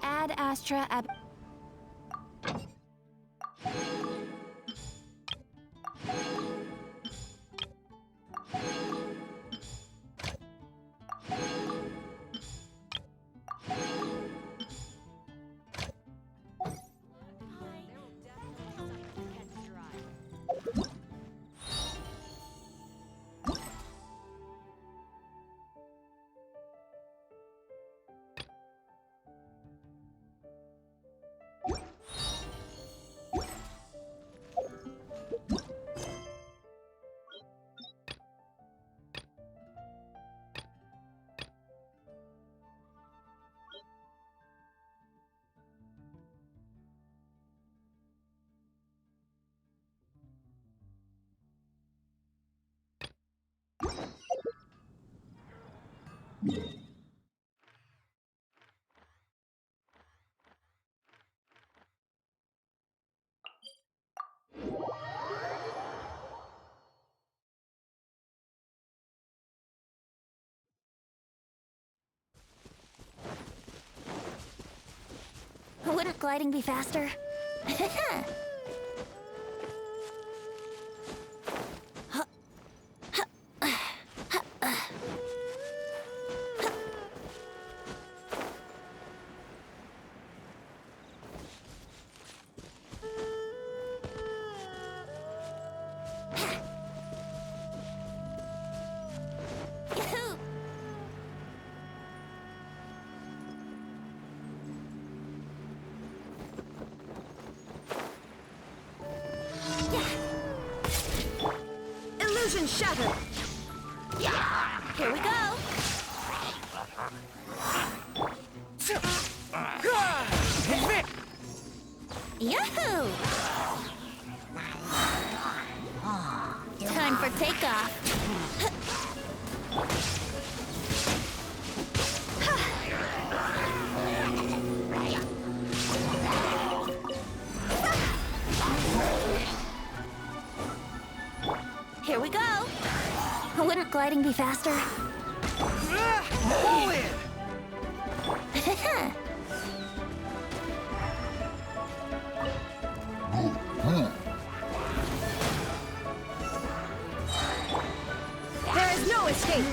Ad Astra ab... Wouldn't gliding be faster? Illusion shattered! Here we go! Yahoo! Time for takeoff. Here we go! Wouldn't gliding be faster? All in! There is no escape!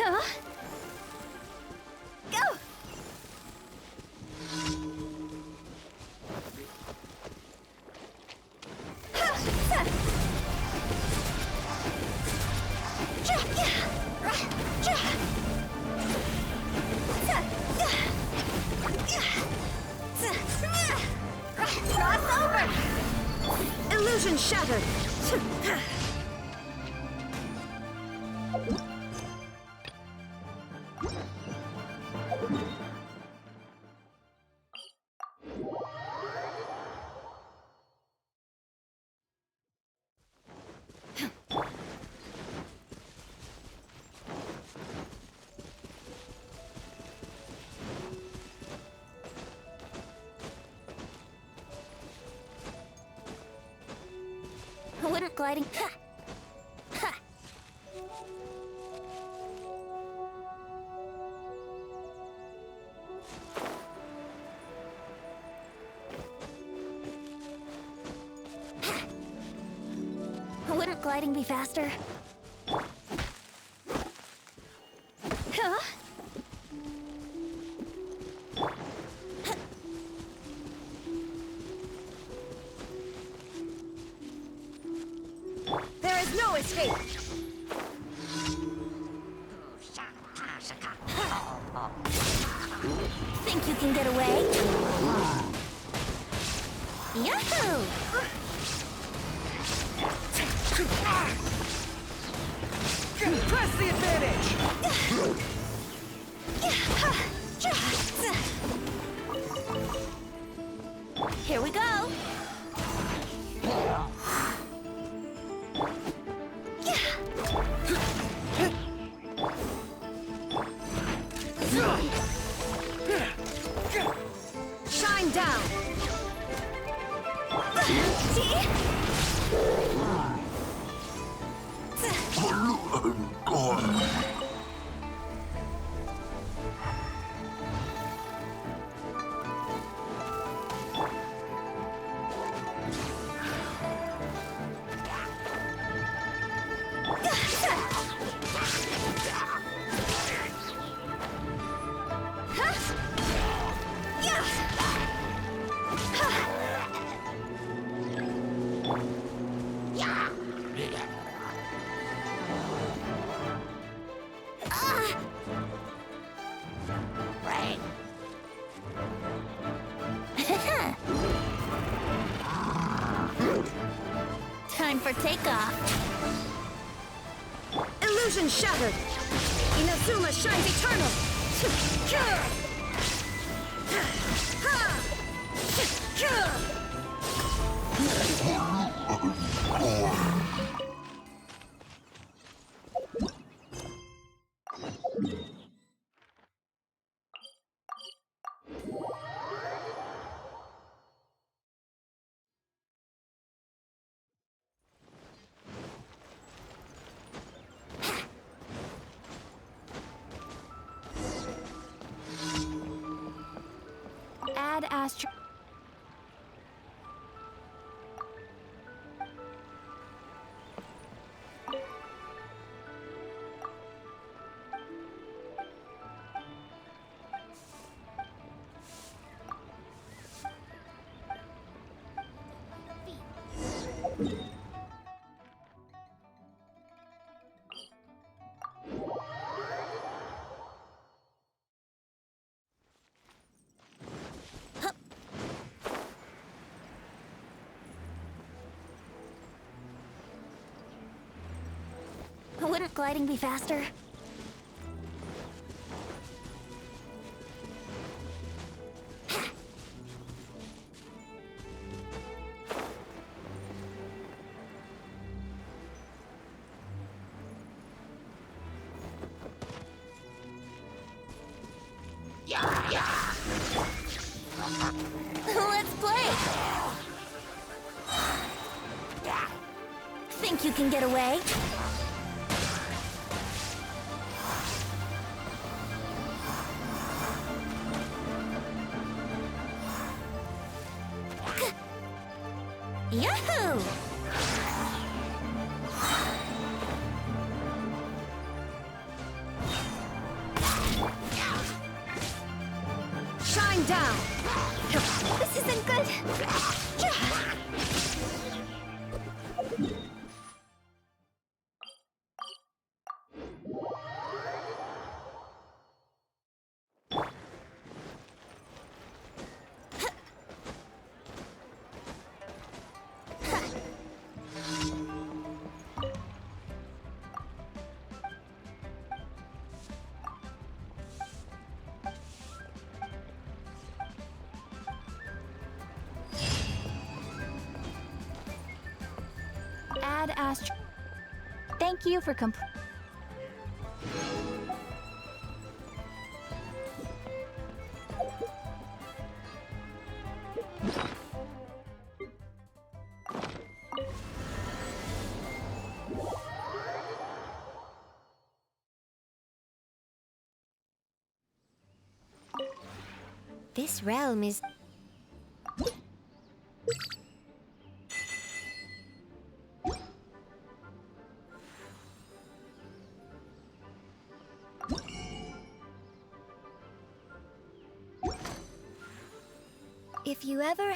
Huh? Go! Cross over! Illusion shattered! Wouldn't gliding... Ha! Ha! Wouldn't gliding be faster? Huh? There is no escape! Think you can get away? Yahoo! Press Press the advantage! Here we go. Shine down! Time for takeoff. Illusion shattered! Inazuma shines eternal! Add astro. Wouldn't gliding be faster? Let's play! Think you can get away? Yahoo! Shine down! This isn't good. Add astro. Thank you for This realm is... If you ever...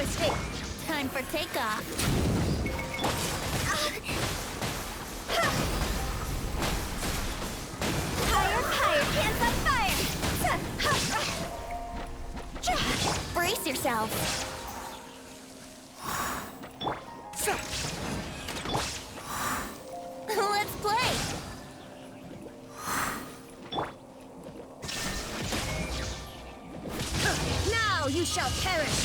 escape. Time for takeoff. Higher, higher, hands on fire! Brace yourself. Let's play. Now you shall perish.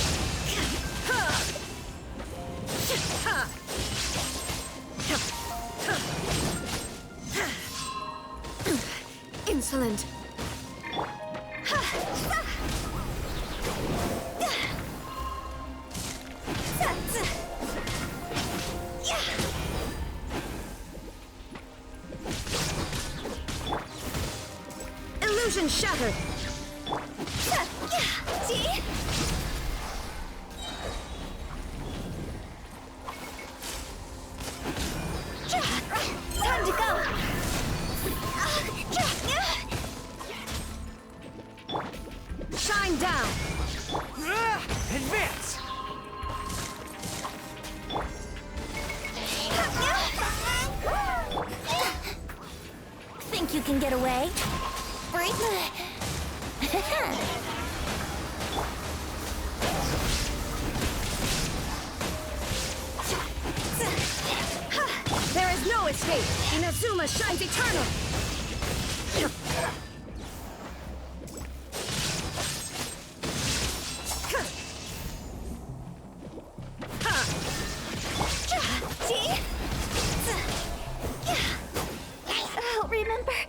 Insolent. Illusion shattered. See? Time to go. Shine down. Advance! Think you can get away? Breathe. There is no escape. Inazuma shines eternal. See? I'll remember that.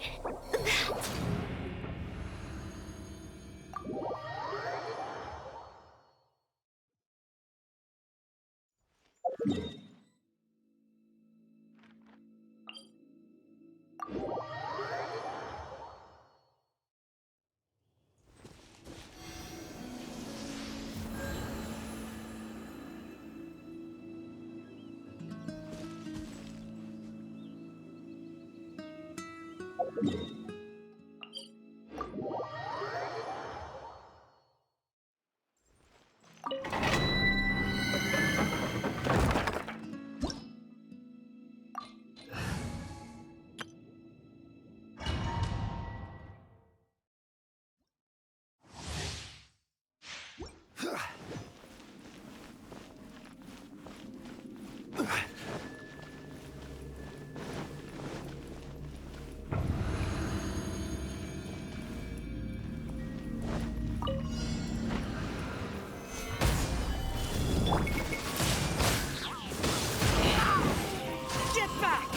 Get back!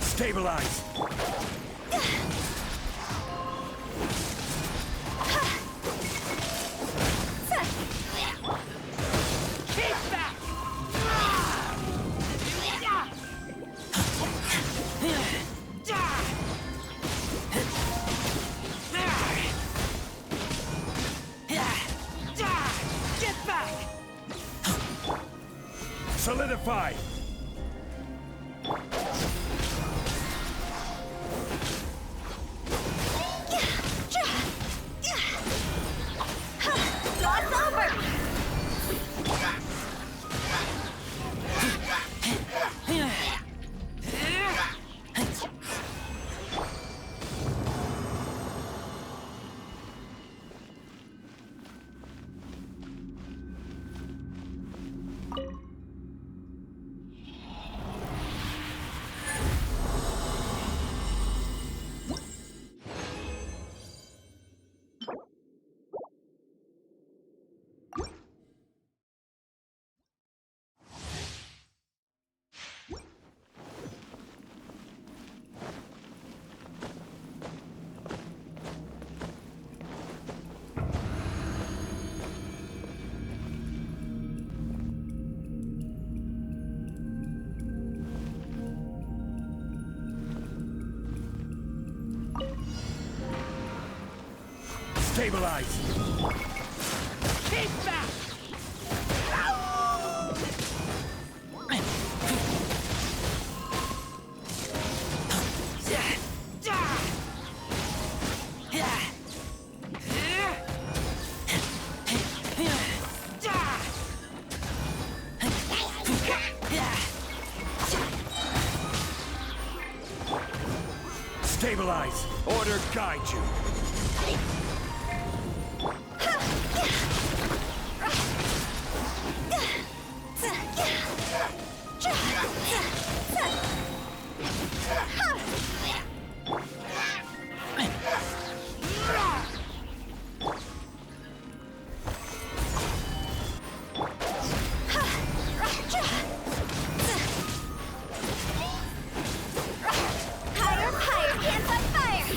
Stabilize! Keep back! Get back! Solidify! Lots over. Stabilize! Keep back! Order guide you. Higher, higher, hands on fire!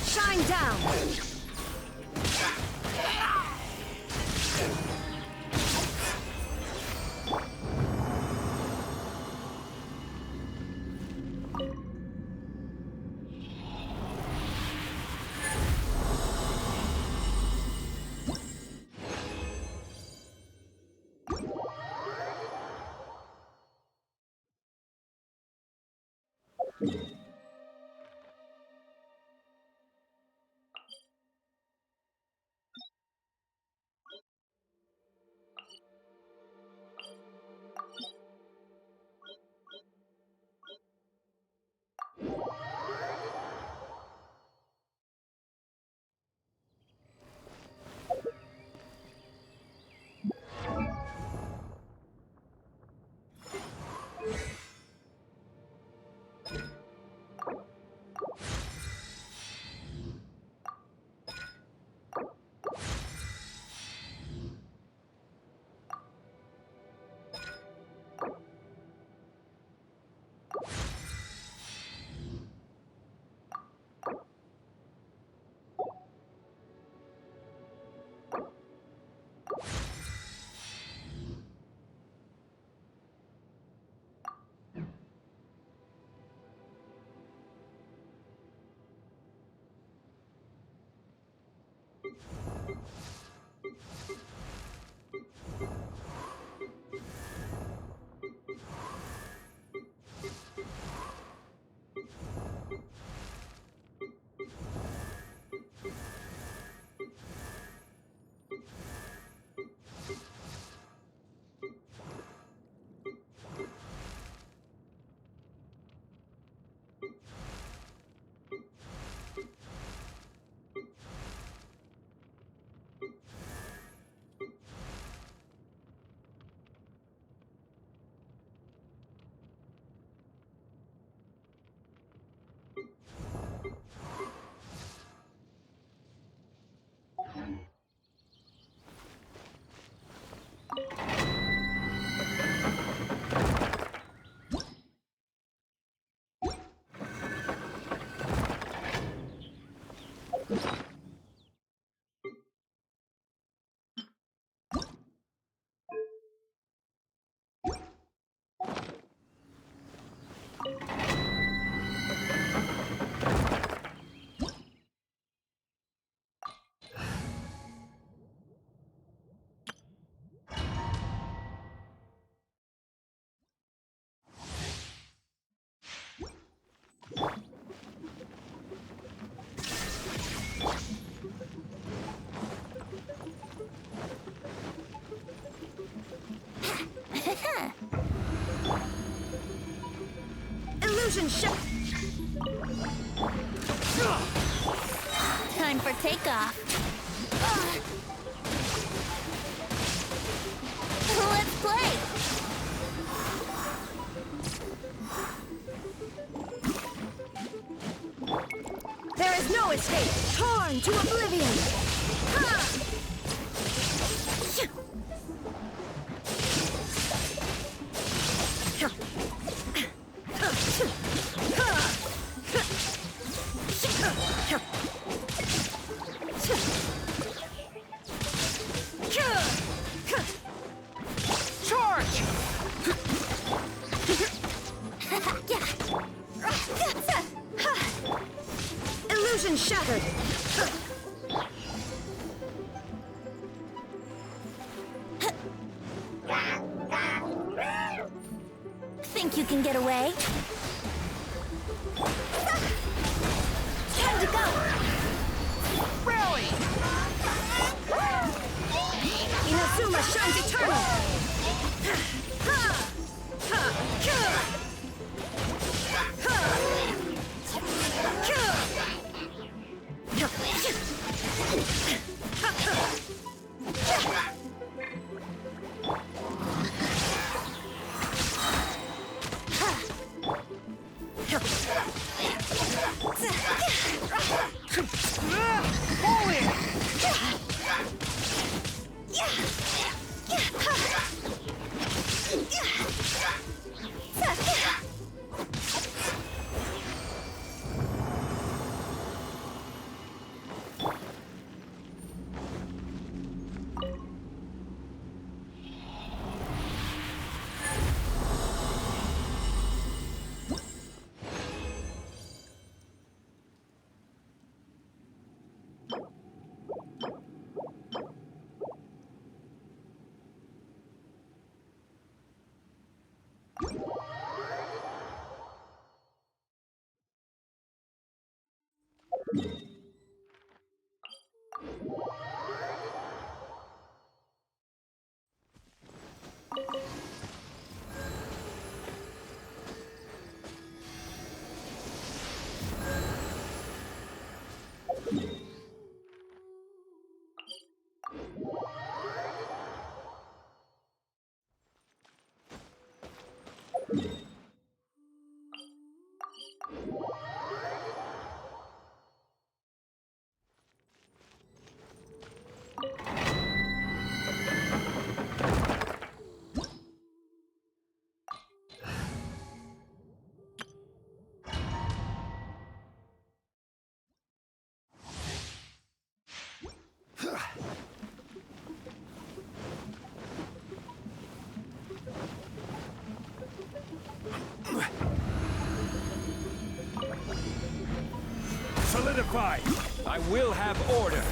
Shine down! Illusion ship. Time for takeoff. Let's play! There is no escape. Torn to oblivion. Ha! Charge! Illusion shattered. Think you can get away? Time to go! Rally! Inazuma Suma shines eternal! Solidify! I will have order!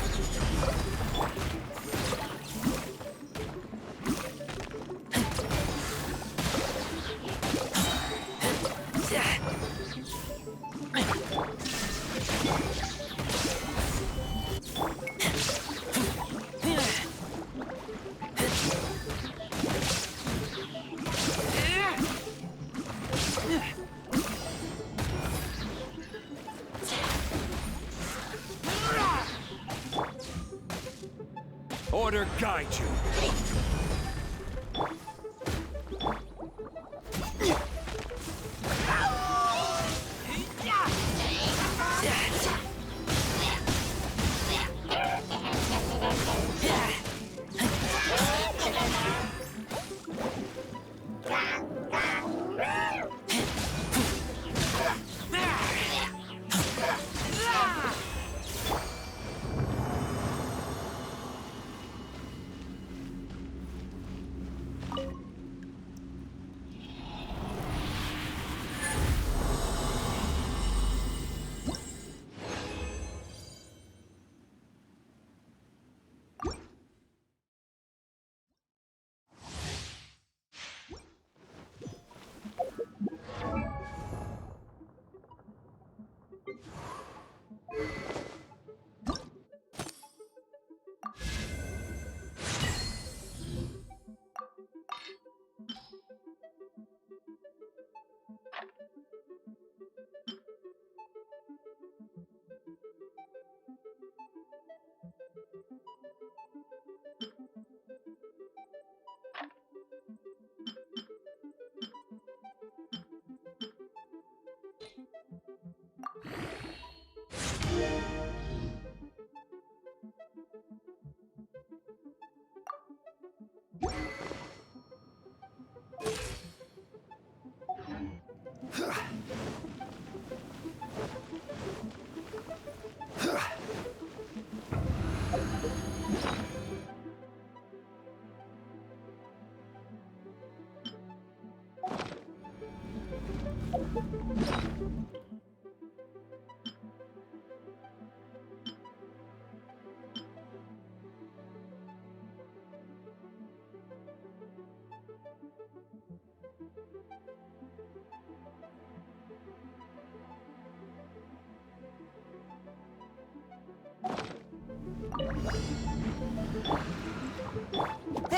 Order guide you!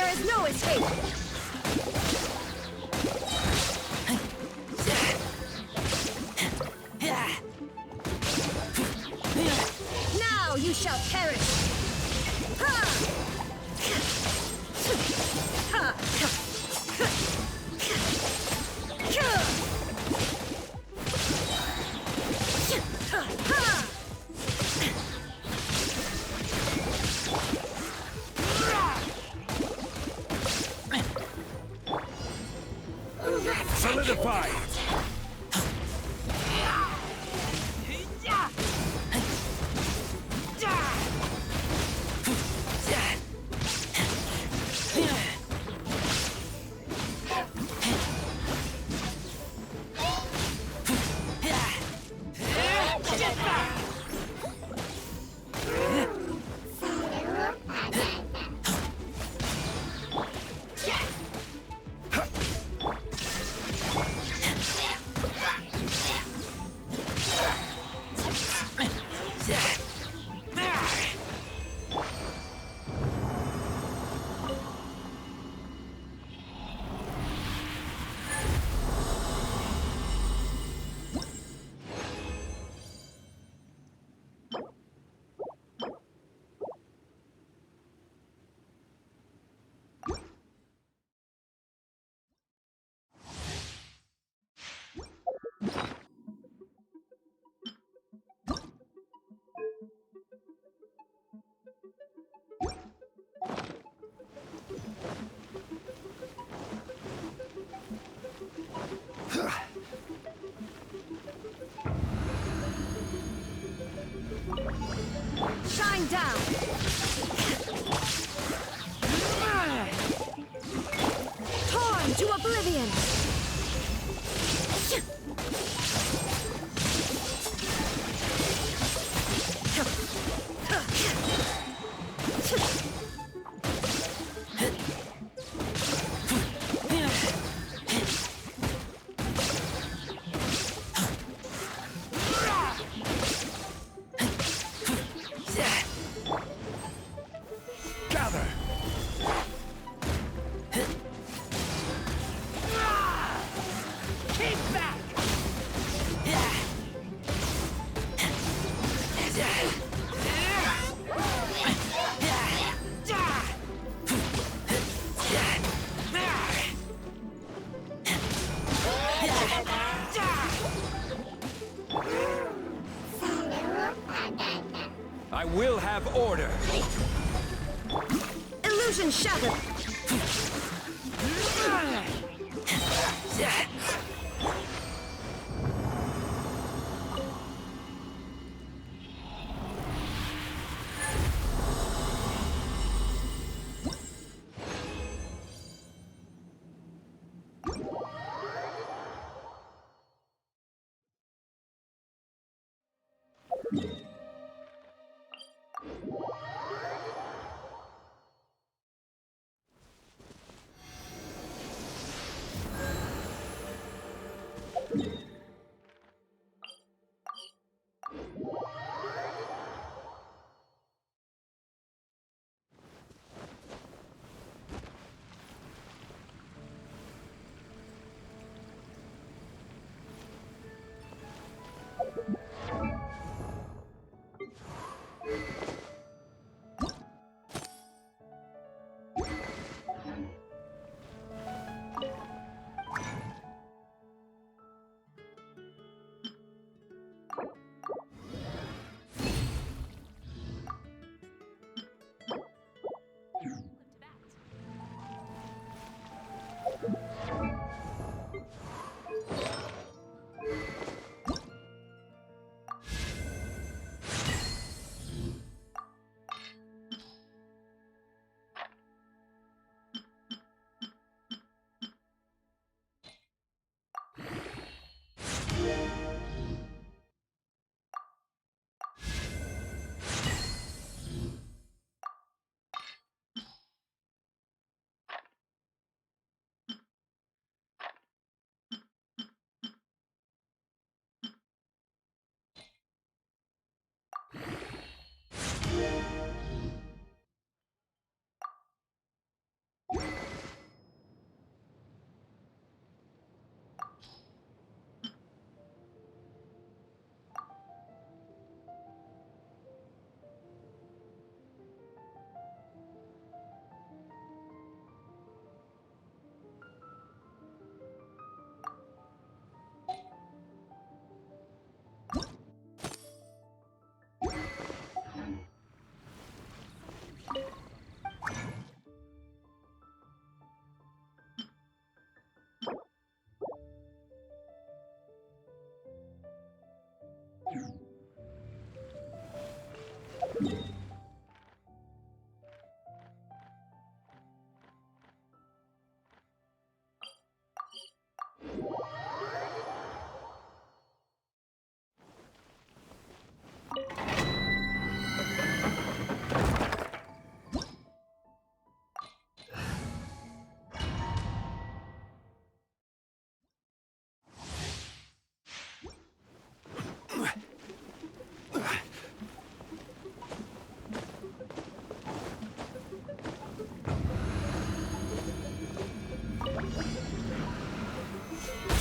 There is no escape! Now you shall perish! Ha! Ha! Solidify! Shine down! Torn to oblivion! Gather! Keep back! I will have order! Illusion shattered!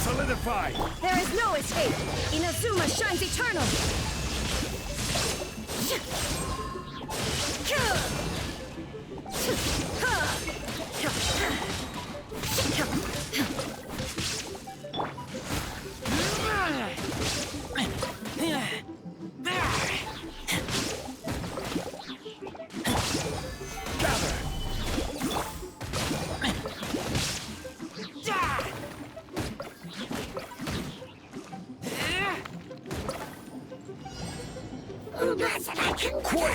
Solidify! There is no escape! Inazuma shines eternal! Gather! Quake!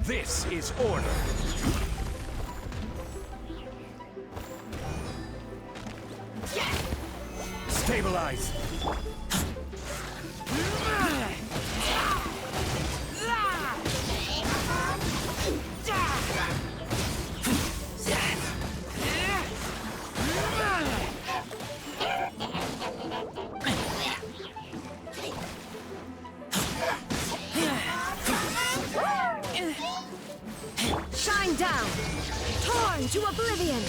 This is order. Stabilize. Shine down! Torn to oblivion!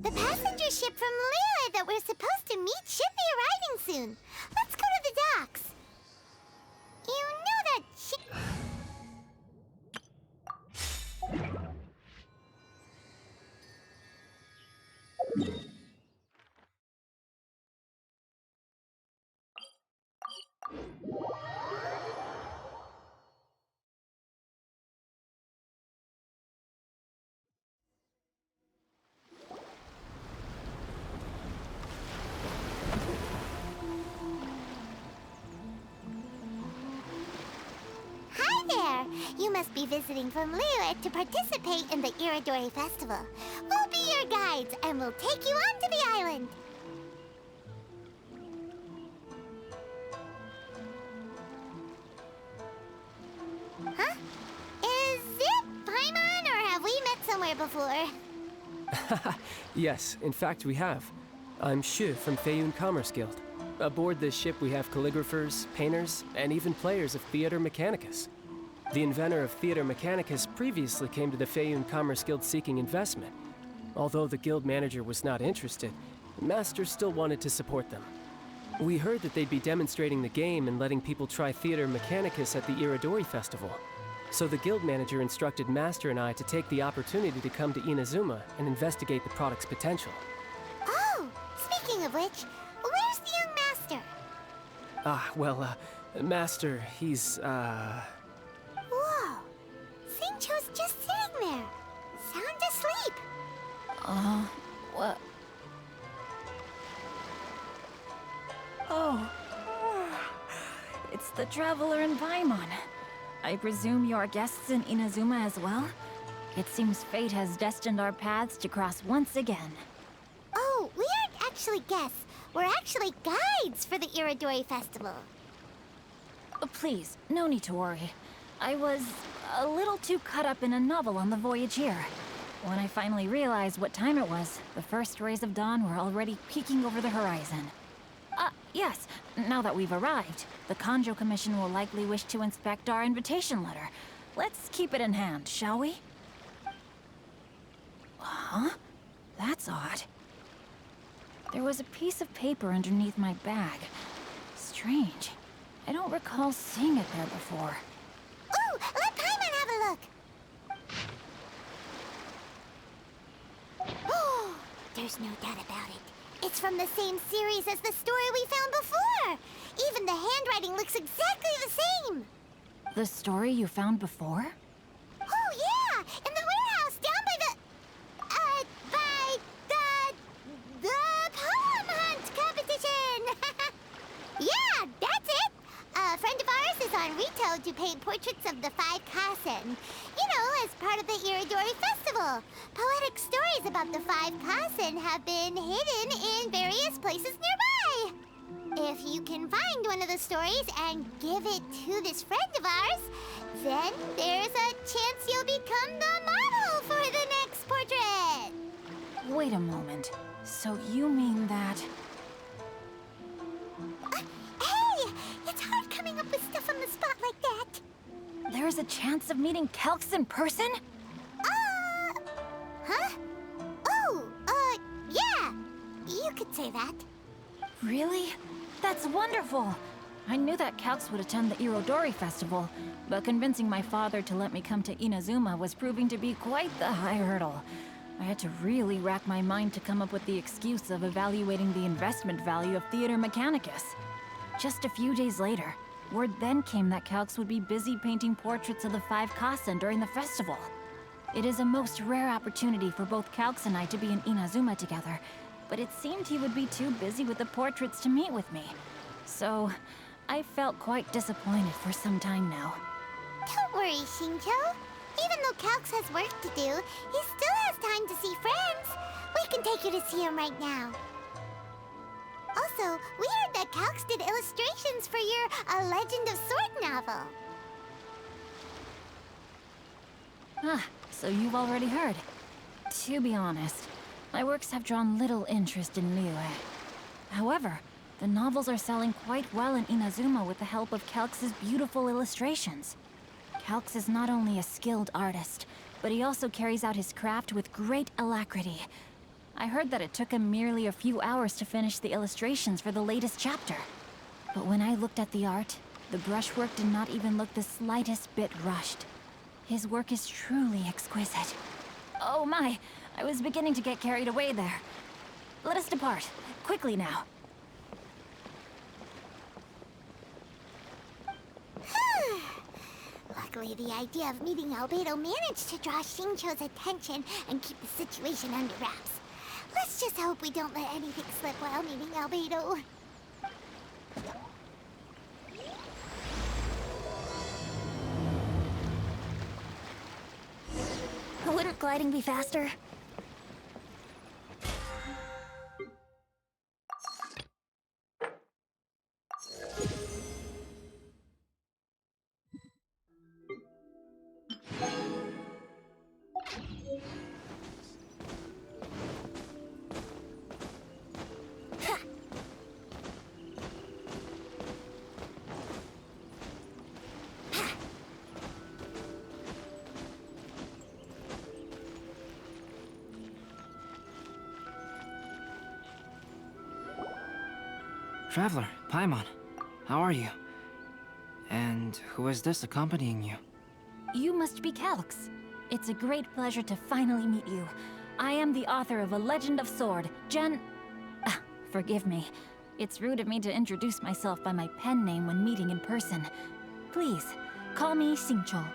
The passenger ship from Liyue that we're supposed to meet should be arriving soon. Let's go to the docks. You know that ship... Hi there! You must be visiting from Liyue to participate in the Iridori Festival. We'll be your guides, and we'll take you onto the island. Huh? Is it Paimon, or have we met somewhere before? Yes, in fact we have. I'm Shu from Feiyun Commerce Guild. Aboard this ship we have calligraphers, painters, and even players of Theater Mechanicus. The inventor of Theater Mechanicus previously came to the Feiyun Commerce Guild seeking investment. Although the guild manager was not interested, the master still wanted to support them. We heard that they'd be demonstrating the game and letting people try Theater Mechanicus at the Iridori Festival. So the guild manager instructed Master and I to take the opportunity to come to Inazuma and investigate the product's potential. Oh, speaking of which, where's the young master? Master, he's, Whoa, Xingqiu's just sitting there, sound asleep. What? Oh. It's the Traveler and Paimon. I presume you are guests in Inazuma as well? It seems fate has destined our paths to cross once again. Oh, we aren't actually guests. We're actually guides for the Iridori Festival. Please, no need to worry. I was a little too caught up in a novel on the voyage here. When I finally realized what time it was, the first rays of dawn were already peeking over the horizon. Yes, now that we've arrived, the Kanjo Commission will likely wish to inspect our invitation letter. Let's keep it in hand, shall we? Huh? That's odd. There was a piece of paper underneath my bag. Strange. I don't recall seeing it there before. Ooh, let Paimon have a look. Oh, there's no doubt about it. It's from the same series as the story we found before. Even the handwriting looks exactly the same. The story you found before? Oh, yeah! In the warehouse down by the poem hunt competition! Yeah, that's it! A friend of ours is on Rito to paint portraits of the 5 Kasen. You know, as part of the Iridori Festival. Poetic stories about the 5 Kasen have been hidden in various places nearby. If you can find one of the stories and give it to this friend of ours, then there's a chance you'll become the model for the next portrait. Wait a moment. So you mean that... Hey! It's hard coming up with stuff on the spot like that. There's a chance of meeting Kelks in person? Huh? Oh, yeah. You could say that. Really? That's wonderful! I knew that Kelks would attend the Irodori Festival, but convincing my father to let me come to Inazuma was proving to be quite the high hurdle. I had to really rack my mind to come up with the excuse of evaluating the investment value of Theater Mechanicus. Just a few days later, word then came that Kelks would be busy painting portraits of the 5 Kasen during the festival. It is a most rare opportunity for both Kelks and I to be in Inazuma together, but it seemed he would be too busy with the portraits to meet with me. So, I felt quite disappointed for some time now. Don't worry, Xingqiu. Even though Calx has work to do, he still has time to see friends. We can take you to see him right now. Also, we heard that Calx did illustrations for your A Legend of Sword novel. Ah, so you've already heard. To be honest, my works have drawn little interest in Liyue. However, the novels are selling quite well in Inazuma with the help of Calx's beautiful illustrations. Calx is not only a skilled artist, but he also carries out his craft with great alacrity. I heard that it took him merely a few hours to finish the illustrations for the latest chapter. But when I looked at the art, the brushwork did not even look the slightest bit rushed. His work is truly exquisite. Oh my, I was beginning to get carried away there. Let us depart, quickly now. Luckily, the idea of meeting Albedo managed to draw Xingqiu's attention and keep the situation under wraps. Let's just hope we don't let anything slip while meeting Albedo. Wouldn't gliding be faster? Traveler, Paimon, how are you? And who is this accompanying you? You must be Kelks. It's a great pleasure to finally meet you. I am the author of A Legend of Sword, forgive me. It's rude of me to introduce myself by my pen name when meeting in person. Please, call me Xingqiu.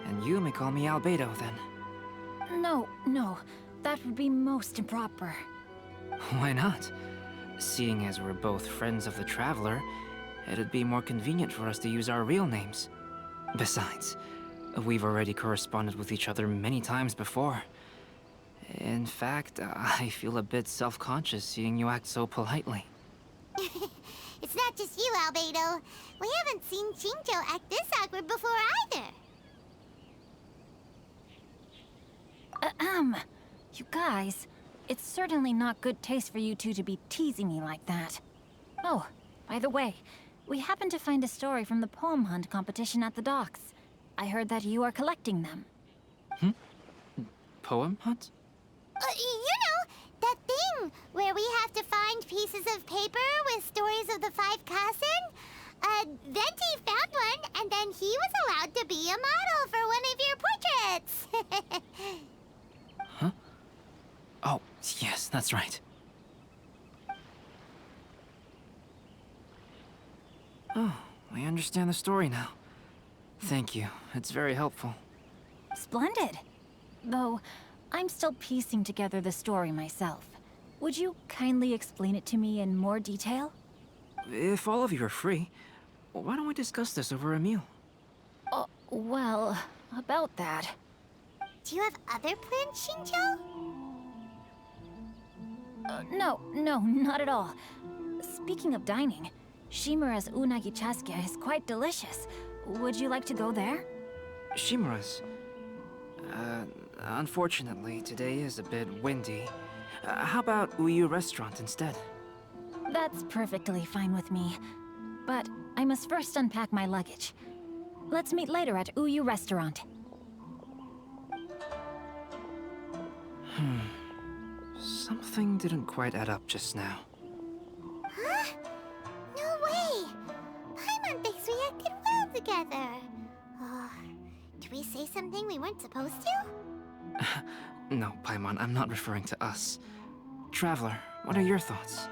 And you may call me Albedo, then. No, that would be most improper. Why not? Seeing as we're both friends of the Traveler, it'd be more convenient for us to use our real names. Besides, we've already corresponded with each other many times before. In fact, I feel a bit self-conscious seeing you act so politely. It's not just you, Albedo. We haven't seen Xingqiu act this awkward before either. You guys, it's certainly not good taste for you two to be teasing me like that. Oh, by the way, we happened to find a story from the poem hunt competition at the docks. I heard that you are collecting them. Poem hunt? You know, that thing where we have to find pieces of paper with stories of the 5 Kasen. Venti found one, and then he was allowed to be a model for one of your portraits. Huh? Oh, yes, that's right. Oh, I understand the story now. Thank you. It's very helpful. Splendid. Though, I'm still piecing together the story myself. Would you kindly explain it to me in more detail? If all of you are free, why don't we discuss this over a meal? Well, about that. Do you have other plans, Xingqiu? No, not at all. Speaking of dining, Shimura's unagi chasuke is quite delicious. Would you like to go there? Shimura's. Unfortunately, today is a bit windy. How about Uyu Restaurant instead? That's perfectly fine with me. But I must first unpack my luggage. Let's meet later at Uyu Restaurant. Something didn't quite add up just now. Huh? No way! Paimon thinks we acted well together. Oh, did we say something we weren't supposed to? No, Paimon, I'm not referring to us. Traveler, what are your thoughts?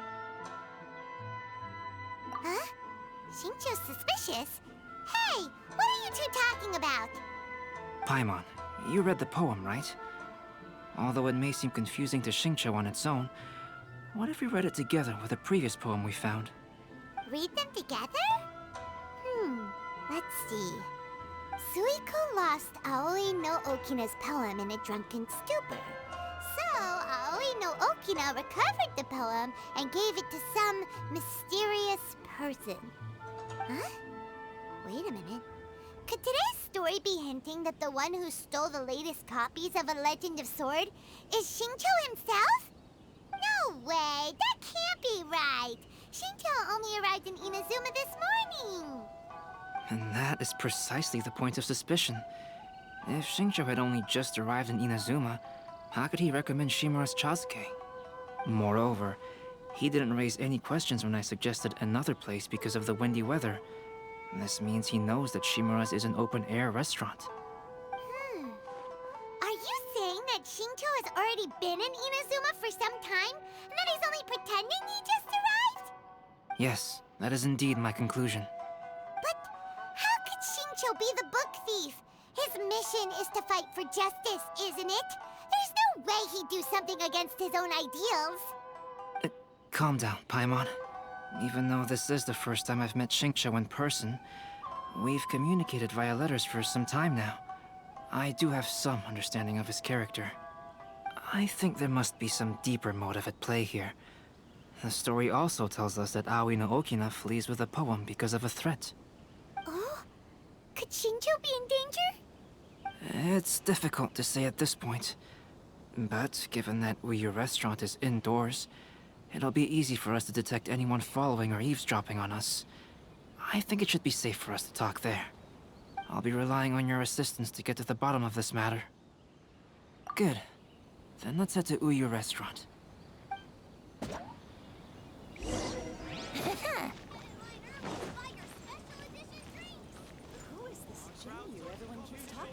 Huh? Xingqiu's suspicious? Hey, what are you two talking about? Paimon, you read the poem, right? Although it may seem confusing to Xingqiu on its own, what if we read it together with a previous poem we found? Read them together? Let's see. Suiko lost Aoi no Okina's poem in a drunken stupor. So, Aoi no Okina recovered the poem and gave it to some mysterious person. Huh? Wait a minute. Could today's story be hinting that the one who stole the latest copies of A Legend of Sword is Xingqiu himself? No way! That can't be right! Xingqiu only arrived in Inazuma this morning! And that is precisely the point of suspicion. If Xingqiu had only just arrived in Inazuma, how could he recommend Shimura's chasuke? Moreover, he didn't raise any questions when I suggested another place because of the windy weather. This means he knows that Shimura's is an open-air restaurant. Are you saying that Xingqiu has already been in Inazuma for some time, and that he's only pretending he just arrived? Yes, that is indeed my conclusion. But how could Xingqiu be the book thief? His mission is to fight for justice, isn't it? There's no way he'd do something against his own ideals. Calm down, Paimon. Even though this is the first time I've met Xingqiu in person, we've communicated via letters for some time now. I do have some understanding of his character. I think there must be some deeper motive at play here. The story also tells us that Aoi no Okina flees with a poem because of a threat. Oh? Could Xingqiu be in danger? It's difficult to say at this point. But given that Uyu Restaurant is indoors, it'll be easy for us to detect anyone following or eavesdropping on us. I think it should be safe for us to talk there. I'll be relying on your assistance to get to the bottom of this matter. Good. Then let's head to Uyu Restaurant. Who is this Jinyu everyone keeps talking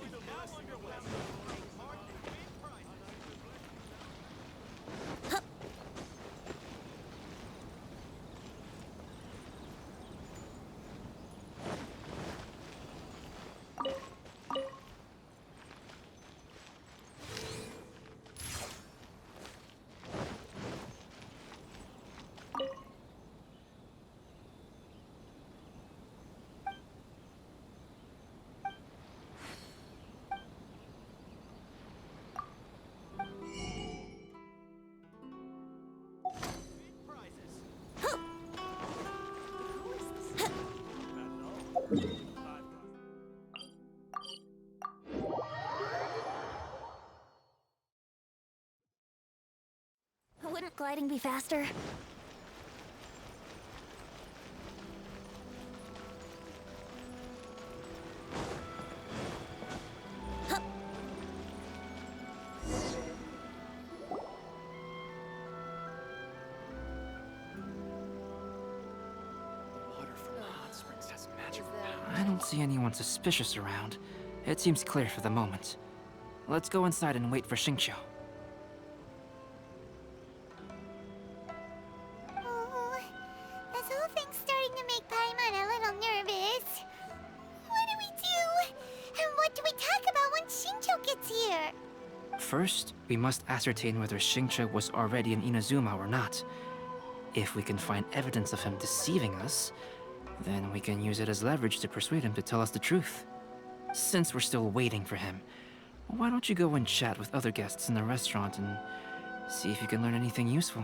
gliding be faster? I don't see anyone suspicious around. It seems clear for the moment. Let's go inside and wait for Xingqiu. Oh, this whole thing's starting to make Paimon a little nervous. What do we do? And what do we talk about when Xingqiu gets here? First, we must ascertain whether Xingqiu was already in Inazuma or not. If we can find evidence of him deceiving us, then we can use it as leverage to persuade him to tell us the truth. Since we're still waiting for him, why don't you go and chat with other guests in the restaurant and see if you can learn anything useful?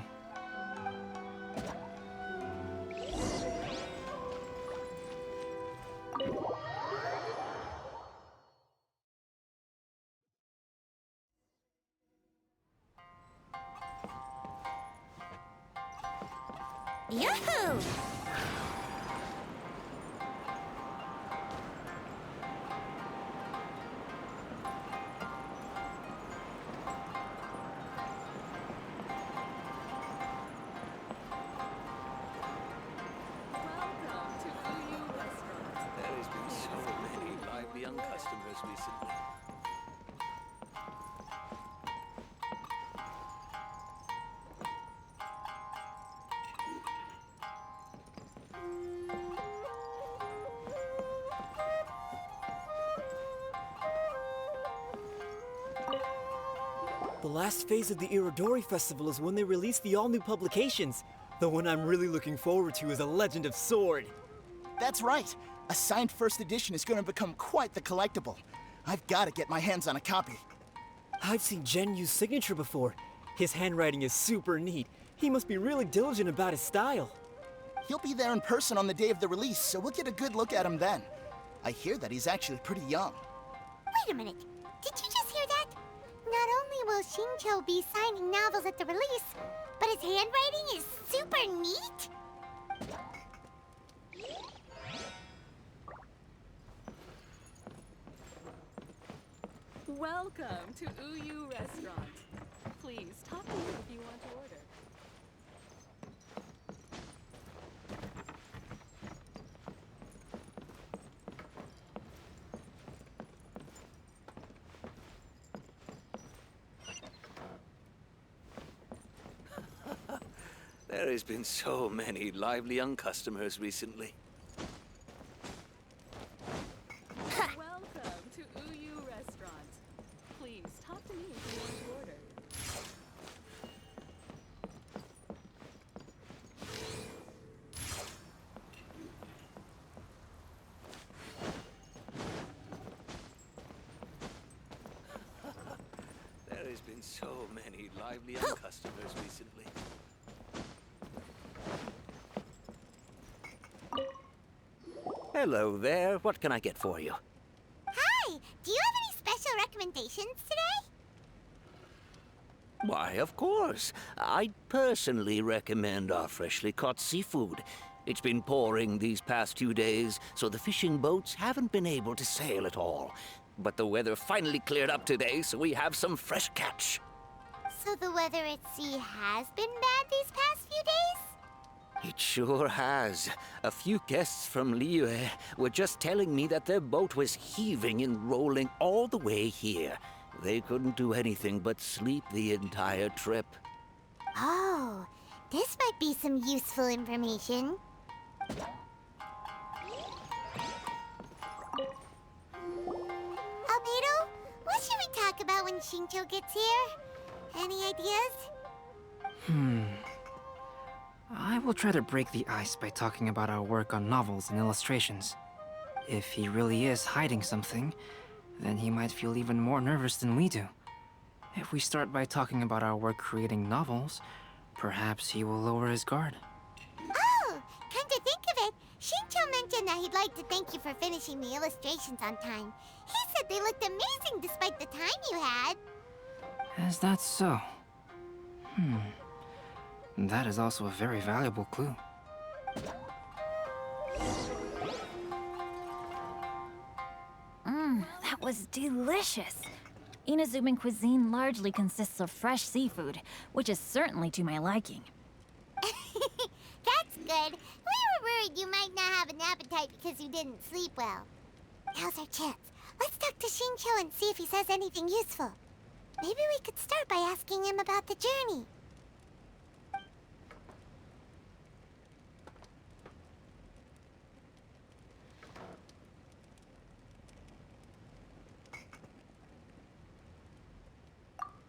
Yahoo! There has been so many lively young customers recently. The last phase of the Irodori Festival is when they release the all-new publications. The one I'm really looking forward to is A Legend of Sword. That's right. A signed first edition is going to become quite the collectible. I've got to get my hands on a copy. I've seen Genyu's signature before. His handwriting is super neat. He must be really diligent about his style. He'll be there in person on the day of the release, so we'll get a good look at him then. I hear that he's actually pretty young. Wait a minute. Did you just hear that? Not only will Xingqiu be signing novels at the release, but his handwriting is super neat? Welcome to Uyu Restaurant. Please talk to me if you want to order. There has been so many lively young customers recently. Welcome to Uyu Restaurant. Please talk to me if you want to order. There has been so many lively young customers recently. Hello there. What can I get for you? Hi! Do you have any special recommendations today? Why, of course. I'd personally recommend our freshly caught seafood. It's been pouring these past 2 days, so the fishing boats haven't been able to sail at all. But the weather finally cleared up today, so we have some fresh catch. So the weather at sea has been bad these past few days? It sure has. A few guests from Liyue were just telling me that their boat was heaving and rolling all the way here. They couldn't do anything but sleep the entire trip. Oh, this might be some useful information. Albedo, what should we talk about when Xingqiu gets here? Any ideas? I will try to break the ice by talking about our work on novels and illustrations. If he really is hiding something, then he might feel even more nervous than we do. If we start by talking about our work creating novels, perhaps he will lower his guard. Oh, come to think of it, Xingqiu mentioned that he'd like to thank you for finishing the illustrations on time. He said they looked amazing despite the time you had. Is that so? That is also a very valuable clue. That was delicious. Inazuman cuisine largely consists of fresh seafood, which is certainly to my liking. That's good. We were worried you might not have an appetite because you didn't sleep well. Now's our chance. Let's talk to Shincho and see if he says anything useful. Maybe we could start by asking him about the journey.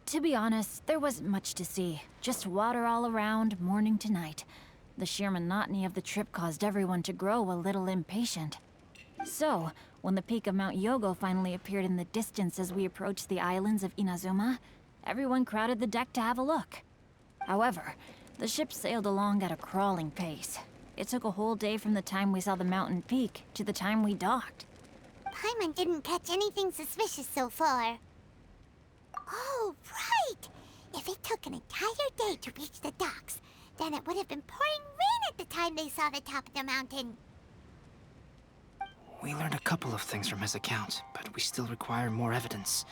To be honest, there wasn't much to see. Just water all around, morning to night. The sheer monotony of the trip caused everyone to grow a little impatient. So, when the peak of Mount Yogo finally appeared in the distance as we approached the islands of Inazuma, everyone crowded the deck to have a look. However, the ship sailed along at a crawling pace. It took a whole day from the time we saw the mountain peak to the time we docked. Paimon didn't catch anything suspicious so far. Oh, right! If it took an entire day to reach the docks, then it would have been pouring rain at the time they saw the top of the mountain. We learned a couple of things from his account, but we still require more evidence.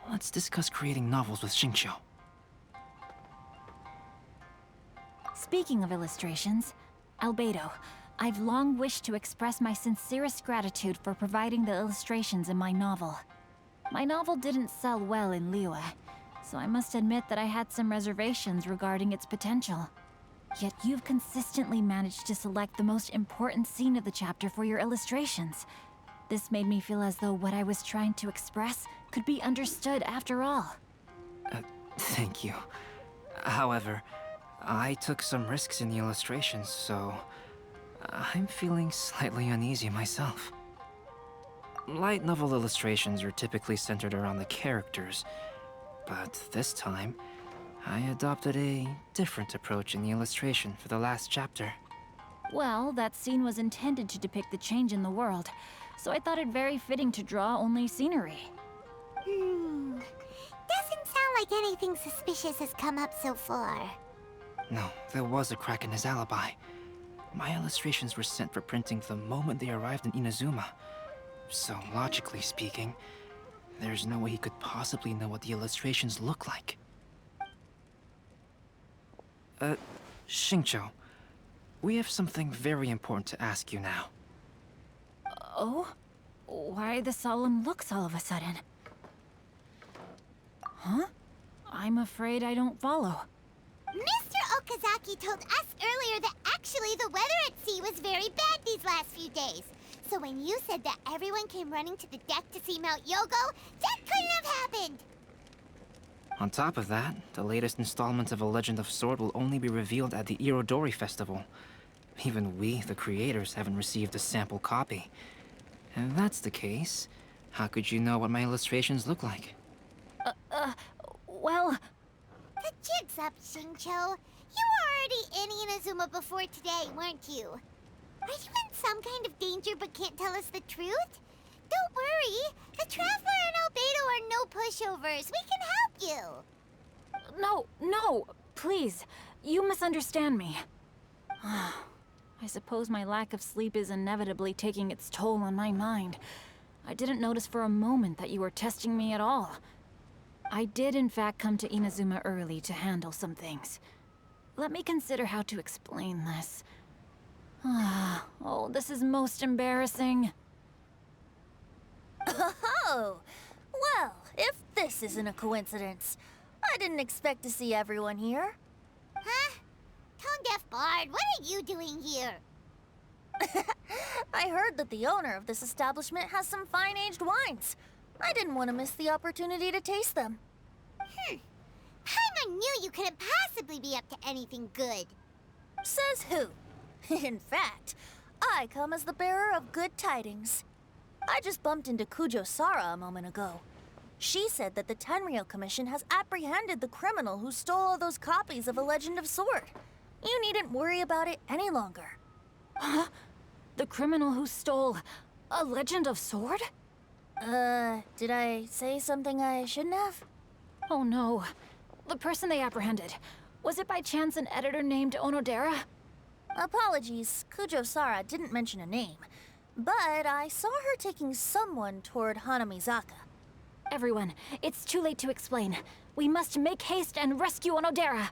Let's discuss creating novels with Xingqiu. Speaking of illustrations, Albedo, I've long wished to express my sincerest gratitude for providing the illustrations in my novel. My novel didn't sell well in Liyue, so I must admit that I had some reservations regarding its potential. Yet you've consistently managed to select the most important scene of the chapter for your illustrations. This made me feel as though what I was trying to express could be understood after all. Thank you. However, I took some risks in the illustrations, so I'm feeling slightly uneasy myself. Light novel illustrations are typically centered around the characters, but this time, I adopted a different approach in the illustration for the last chapter. Well, that scene was intended to depict the change in the world, so I thought it very fitting to draw only scenery. Doesn't sound like anything suspicious has come up so far. No, there was a crack in his alibi. My illustrations were sent for printing the moment they arrived in Inazuma. So, logically speaking, there's no way he could possibly know what the illustrations look like. Xingqiu, we have something very important to ask you now. Oh? Why the solemn looks all of a sudden? Huh? I'm afraid I don't follow. Mr. Okazaki told us earlier that actually the weather at sea was very bad these last few days. So when you said that everyone came running to the deck to see Mount Yogo, that couldn't have happened! On top of that, the latest installment of A Legend of Sword will only be revealed at the Irodori Festival. Even we, the creators, haven't received a sample copy. If that's the case, how could you know what my illustrations look like? Well... The jig's up, Xingqiu. You were already in Inazuma before today, weren't you? Are you in some kind of danger but can't tell us the truth? Don't worry. The Traveler and Albedo are no pushovers. We can help you. No, please. You misunderstand me. I suppose my lack of sleep is inevitably taking its toll on my mind. I didn't notice for a moment that you were testing me at all. I did in fact come to Inazuma early to handle some things. Let me consider how to explain this. Oh, this is most embarrassing. Oh, well, if this isn't a coincidence, I didn't expect to see everyone here. Huh? Tone-deaf Bard, what are you doing here? I heard that the owner of this establishment has some fine-aged wines. I didn't want to miss the opportunity to taste them. Paimon knew you couldn't possibly be up to anything good. Says who? In fact, I come as the bearer of good tidings. I just bumped into Kujo Sara a moment ago. She said that the Tenryou Commission has apprehended the criminal who stole all those copies of A Legend of Sword. You needn't worry about it any longer. Huh? The criminal who stole A Legend of Sword? Did I say something I shouldn't have? Oh no. The person they apprehended. Was it by chance an editor named Onodera? Apologies, Kujo-Sara didn't mention a name. But I saw her taking someone toward Hanamizaka. Everyone, it's too late to explain. We must make haste and rescue Onodera.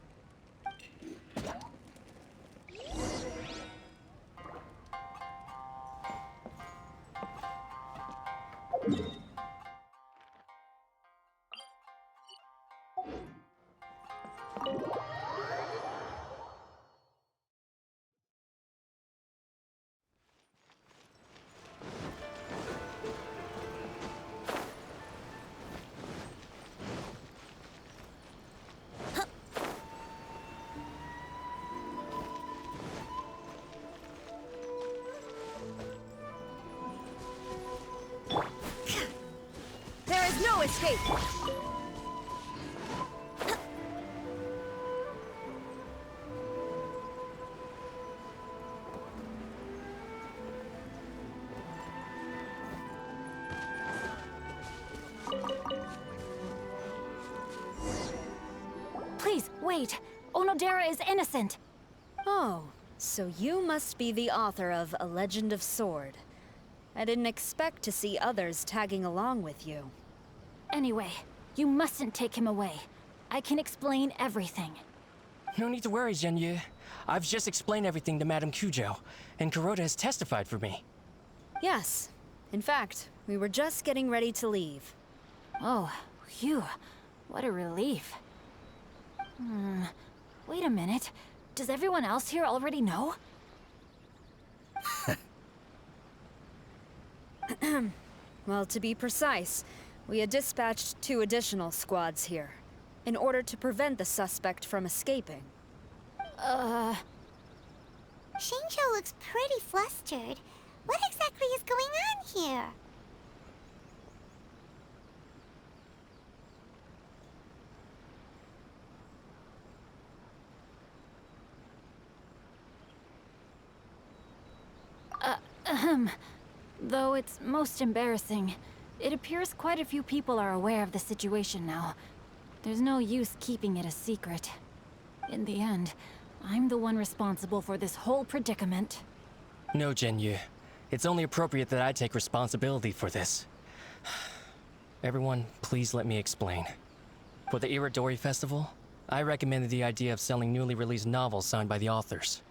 There is no escape! Please, wait. Onodera is innocent. Oh, so you must be the author of A Legend of Sword. I didn't expect to see others tagging along with you. Anyway, you mustn't take him away. I can explain everything. No need to worry, Zhenyu. I've just explained everything to Madame Kujo, and Kuroda has testified for me. Yes. In fact, we were just getting ready to leave. Oh, phew. What a relief. Wait a minute. Does everyone else here already know? Well, to be precise, we had dispatched 2 additional squads here, in order to prevent the suspect from escaping. Xingqiu looks pretty flustered. What exactly is going on here? Though it's most embarrassing, it appears quite a few people are aware of the situation now. There's no use keeping it a secret. In the end, I'm the one responsible for this whole predicament. No, Zhenyu. It's only appropriate that I take responsibility for this. Everyone, please let me explain. For the Iridori Festival, I recommended the idea of selling newly released novels signed by the authors.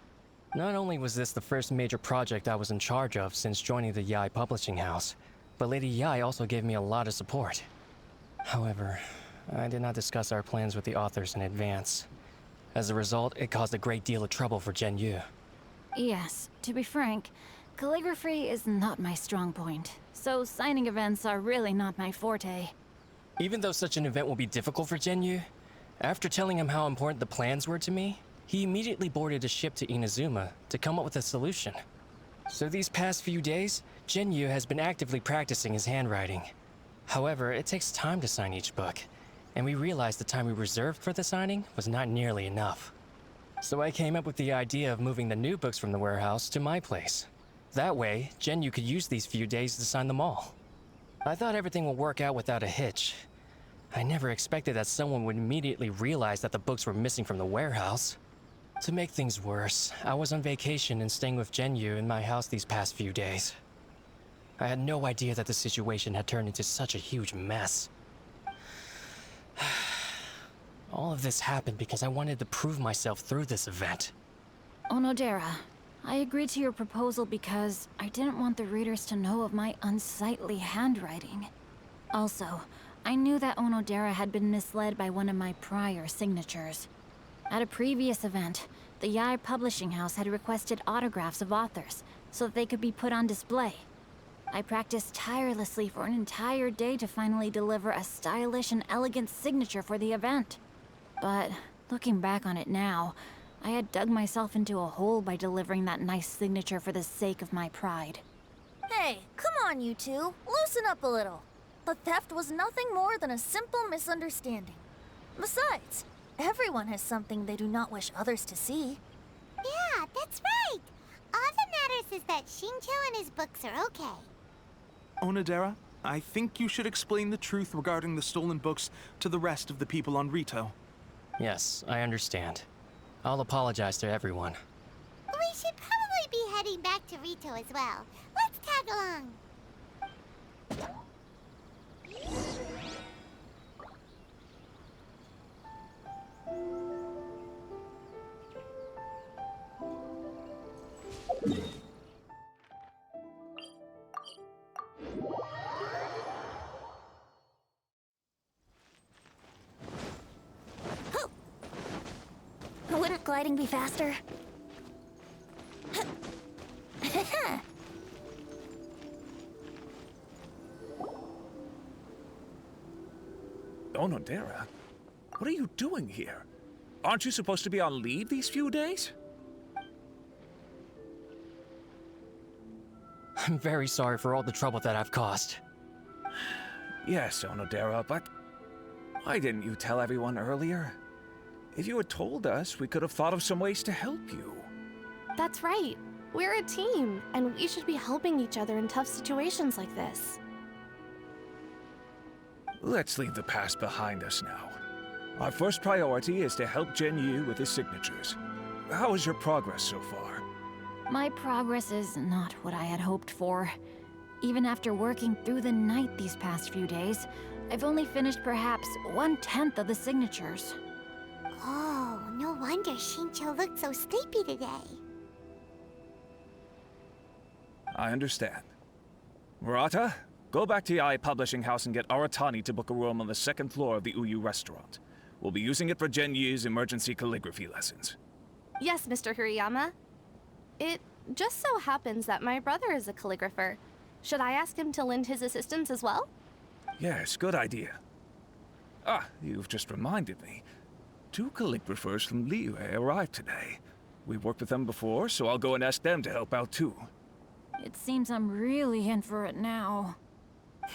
Not only was this the first major project I was in charge of since joining the Yae publishing house, but Lady Yae also gave me a lot of support. However, I did not discuss our plans with the authors in advance. As a result, it caused a great deal of trouble for Zhenyu. Yes, to be frank, calligraphy is not my strong point, so signing events are really not my forte. Even though such an event will be difficult for Zhenyu, after telling him how important the plans were to me, he immediately boarded a ship to Inazuma to come up with a solution. So these past few days, Zhenyu has been actively practicing his handwriting. However, it takes time to sign each book, and we realized the time we reserved for the signing was not nearly enough. So I came up with the idea of moving the new books from the warehouse to my place. That way, Zhenyu could use these few days to sign them all. I thought everything would work out without a hitch. I never expected that someone would immediately realize that the books were missing from the warehouse. To make things worse, I was on vacation and staying with Zhenyu in my house these past few days. I had no idea that the situation had turned into such a huge mess. All of this happened because I wanted to prove myself through this event. Onodera, I agreed to your proposal because I didn't want the readers to know of my unsightly handwriting. Also, I knew that Onodera had been misled by one of my prior signatures. At a previous event, the Yae publishing house had requested autographs of authors so that they could be put on display. I practiced tirelessly for an entire day to finally deliver a stylish and elegant signature for the event. But looking back on it now, I had dug myself into a hole by delivering that nice signature for the sake of my pride. Hey, come on, you two. Loosen up a little. The theft was nothing more than a simple misunderstanding. Besides, everyone has something they do not wish others to see. Yeah, that's right. All that matters is that Xingqiu and his books are okay. Onodera, I think you should explain the truth regarding the stolen books to the rest of the people on Rito. Yes, I understand. I'll apologize to everyone. We should probably be heading back to Rito as well. Let's tag along. Wouldn't gliding be faster? Onodera, what are you doing here? Aren't you supposed to be on leave these few days? I'm very sorry for all the trouble that I've caused. Yes, Onodera, but why didn't you tell everyone earlier? If you had told us, we could have thought of some ways to help you. That's right. We're a team, and we should be helping each other in tough situations like this. Let's leave the past behind us now. Our first priority is to help Genyu with his signatures. How is your progress so far? My progress is not what I had hoped for. Even after working through the night these past few days, I've only finished perhaps 1/10 of the signatures. Oh, no wonder Shincho looked so sleepy today. I understand. Murata, go back to Yae Publishing House and get Aratani to book a room on the second floor of the Uyu restaurant. We'll be using it for Genyu's emergency calligraphy lessons. Yes, Mr. Hirayama. It just so happens that my brother is a calligrapher. Should I ask him to lend his assistance as well? Yes, good idea. Ah, you've just reminded me. 2 calligraphers from Liyue arrived today. We've worked with them before, so I'll go and ask them to help out too. It seems I'm really in for it now.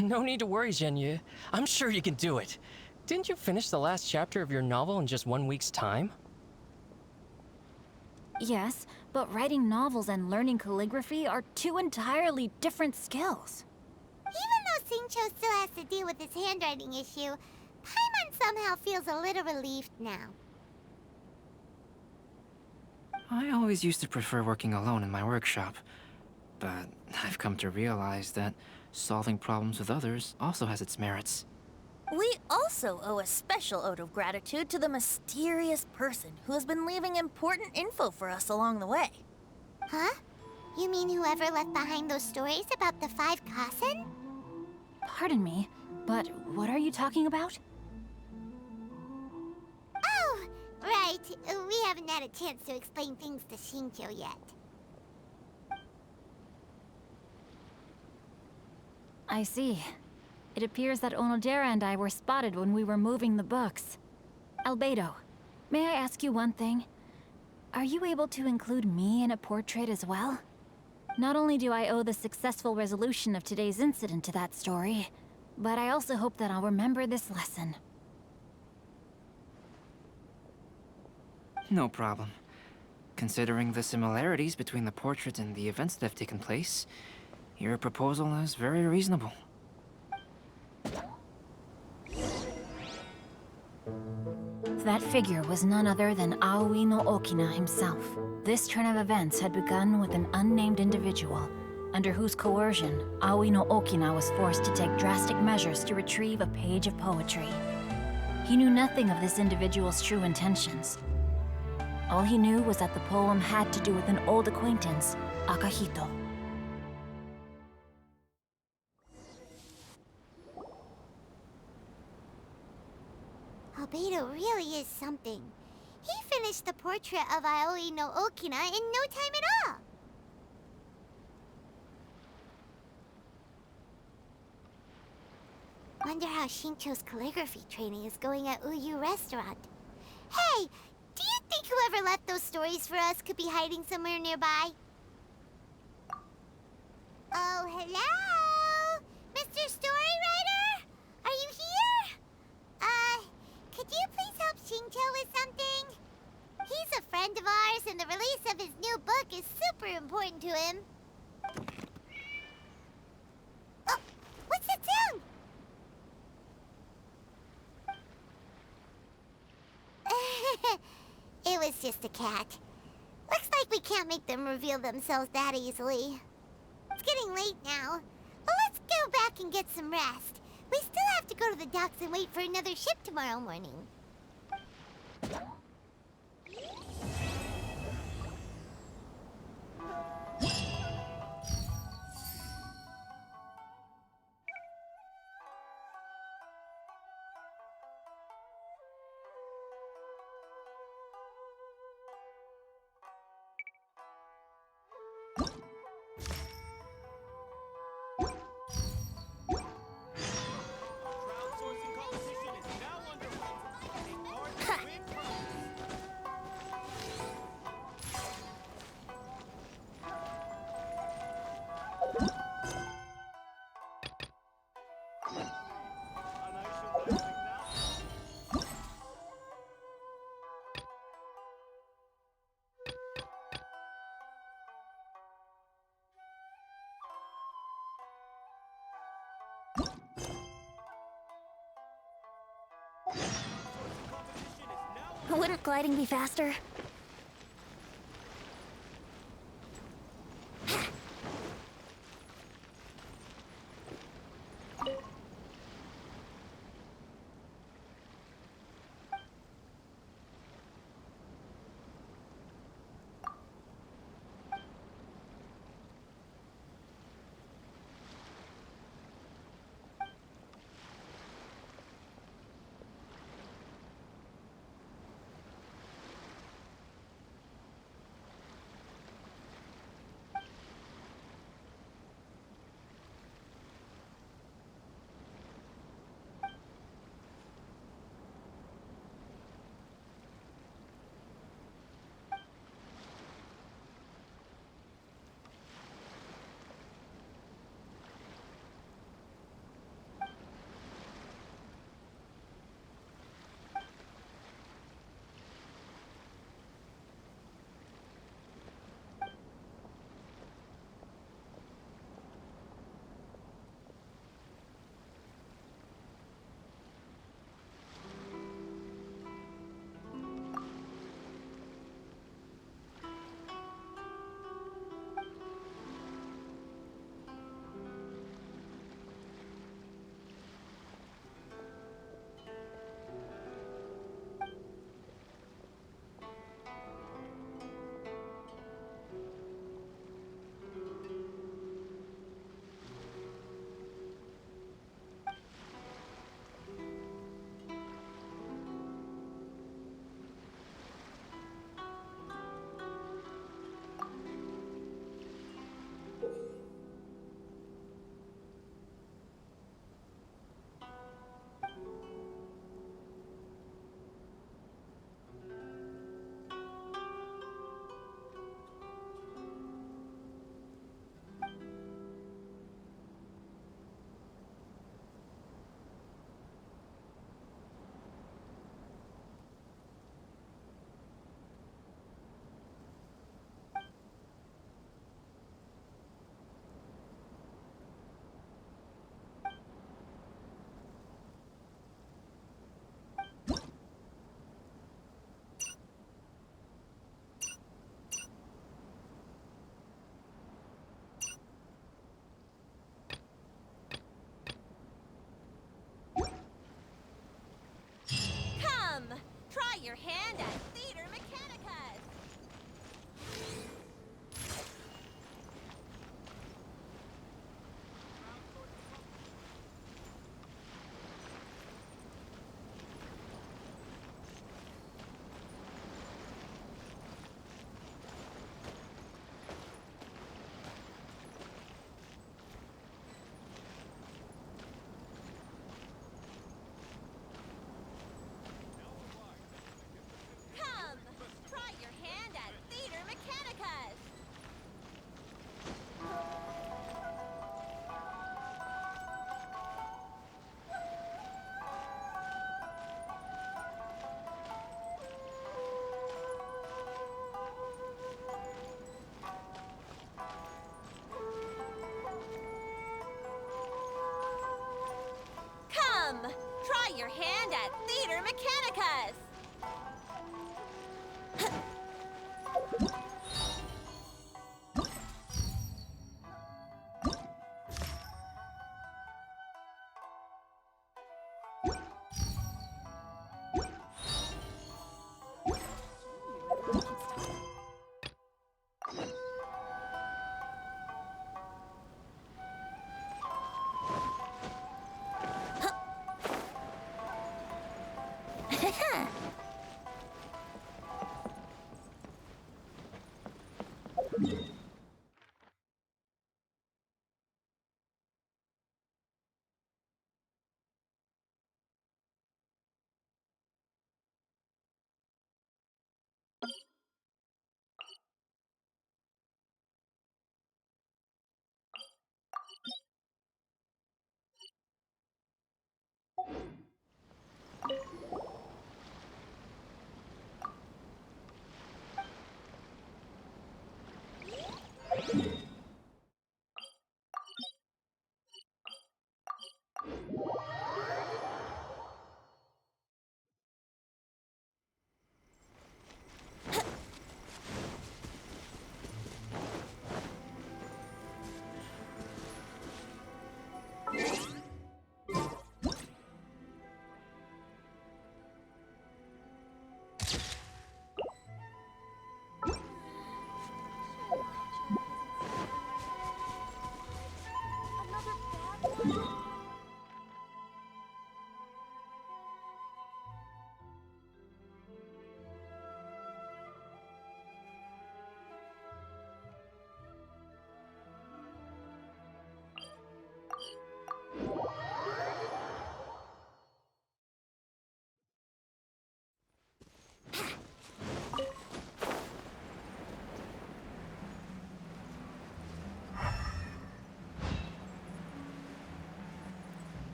No need to worry, Genyu. I'm sure you can do it. Didn't you finish the last chapter of your novel in just 1 week's time? Yes, but writing novels and learning calligraphy are 2 entirely different skills. Even though Shincho still has to deal with his handwriting issue, Paimon somehow feels a little relieved now. I always used to prefer working alone in my workshop, but I've come to realize that solving problems with others also has its merits. We also owe a special ode of gratitude to the mysterious person who has been leaving important info for us along the way. Huh? You mean whoever left behind those stories about the 5 Kasen? Pardon me, but what are you talking about? Oh, right. We haven't had a chance to explain things to Shincho yet. I see. It appears that Onodera and I were spotted when we were moving the books. Albedo, may I ask you one thing? Are you able to include me in a portrait as well? Not only do I owe the successful resolution of today's incident to that story, but I also hope that I'll remember this lesson. No problem. Considering the similarities between the portrait and the events that have taken place, your proposal is very reasonable. That figure was none other than Aoi no Okina himself. This turn of events had begun with an unnamed individual, under whose coercion, Aoi no Okina was forced to take drastic measures to retrieve a page of poetry. He knew nothing of this individual's true intentions. All he knew was that the poem had to do with an old acquaintance, Akahito. Albedo really is something. He finished the portrait of Aoi no Okina in no time at all. Wonder how Shincho's calligraphy training is going at Uyu Restaurant. Hey, do you think whoever left those stories for us could be hiding somewhere nearby? Oh, hello? Mr. Storywriter? Are you here? Could you please help Shincho with something? He's a friend of ours, and the release of his new book is super important to him. Oh, what's that sound? was just a cat. Looks like we can't make them reveal themselves that easily. It's getting late now, but let's go back and get some rest. We still have to go to the docks and wait for another ship tomorrow morning. Wouldn't gliding be faster? Your hand at Theater Mechanicus! Try your hand at Theater Mechanicus!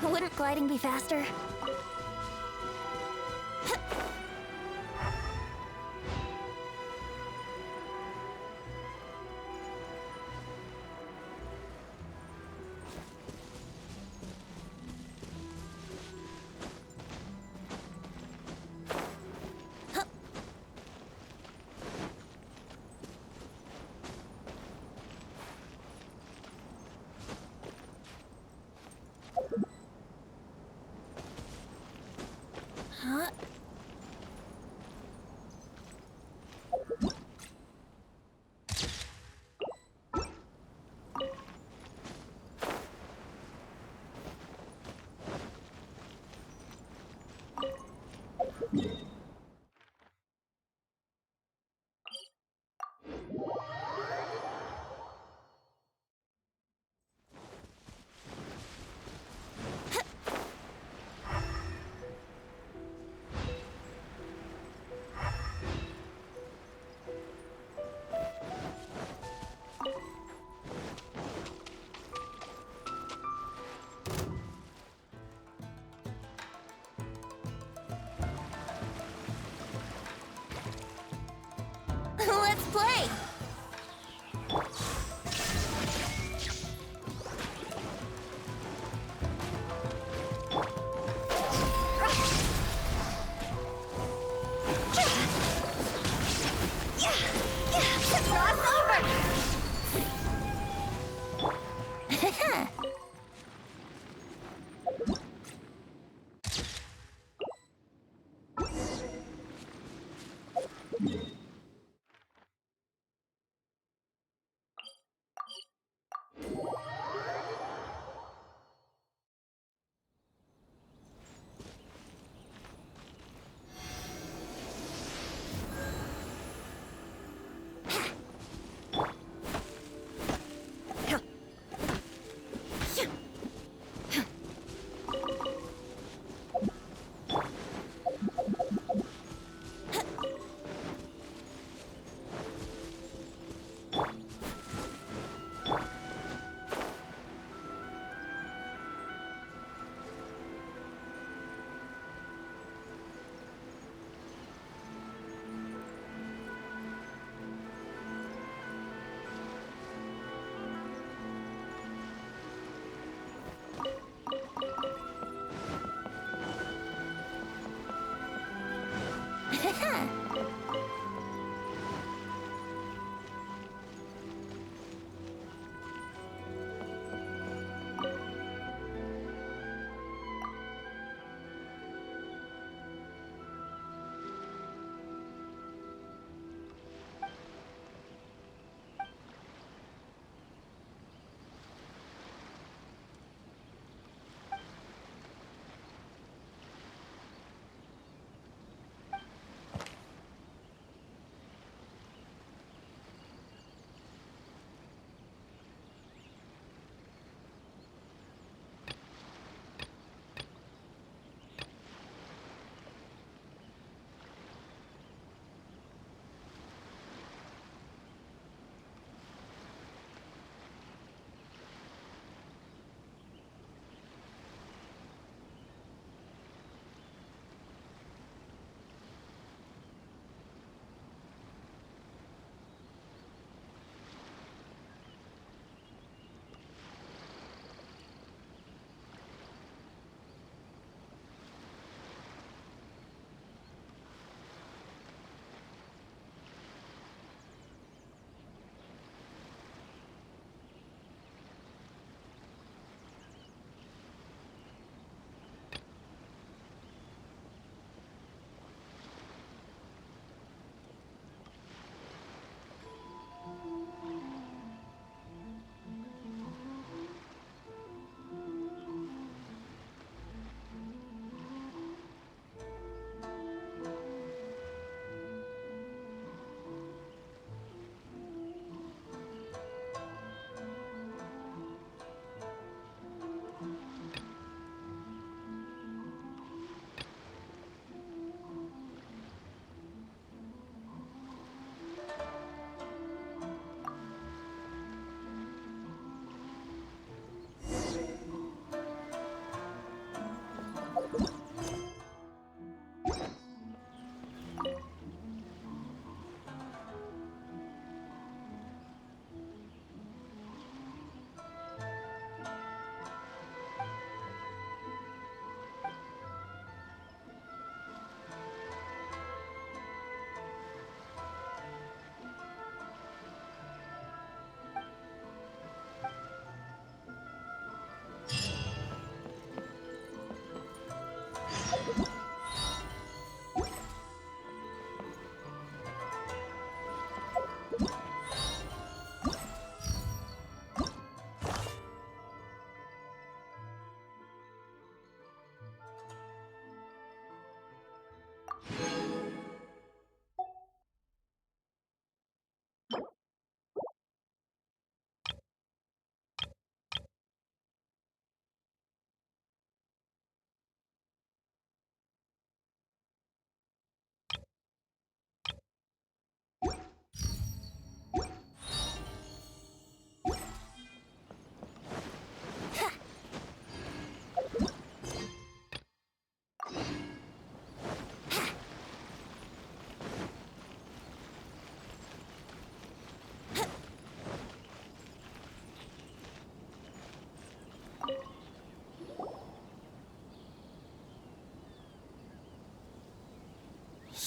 Wouldn't gliding be faster? Huh?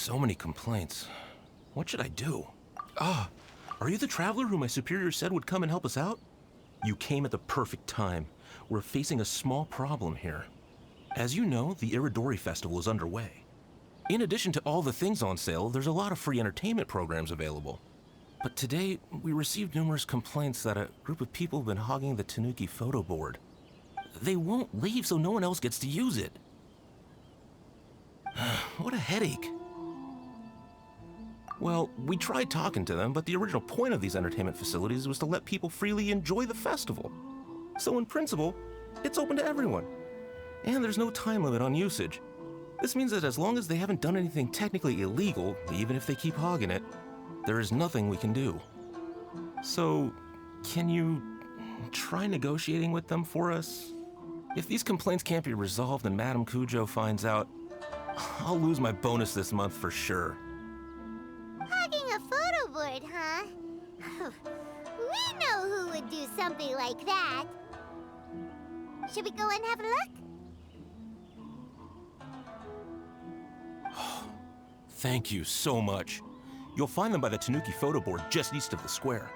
So many complaints. What should I do? Ah, are you the traveler who my superior said would come and help us out? You came at the perfect time. We're facing a small problem here. As you know, the Iridori Festival is underway. In addition to all the things on sale, there's a lot of free entertainment programs available. But today, we received numerous complaints that a group of people have been hogging the Tanuki photo board. They won't leave so no one else gets to use it. What a headache. Well, we tried talking to them, but the original point of these entertainment facilities was to let people freely enjoy the festival. So in principle, it's open to everyone. And there's no time limit on usage. This means that as long as they haven't done anything technically illegal, even if they keep hogging it, there is nothing we can do. So, can you try negotiating with them for us? If these complaints can't be resolved and Madame Cujo finds out, I'll lose my bonus this month for sure. Hogging a photo board, huh? We know who would do something like that. Should we go and have a look? Thank you so much. You'll find them by the Tanuki photo board just east of the square.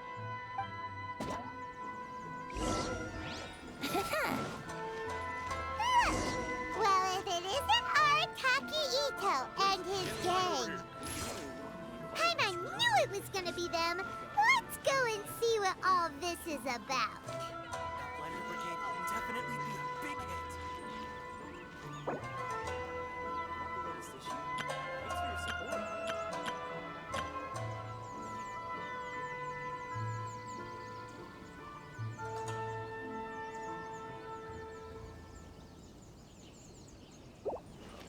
Well, if it isn't Arataki Ito and his gang. Paimon knew it was gonna be them. Let's go and see what all this is about. Blender Brigade will definitely be a big hit. Thanks for your support.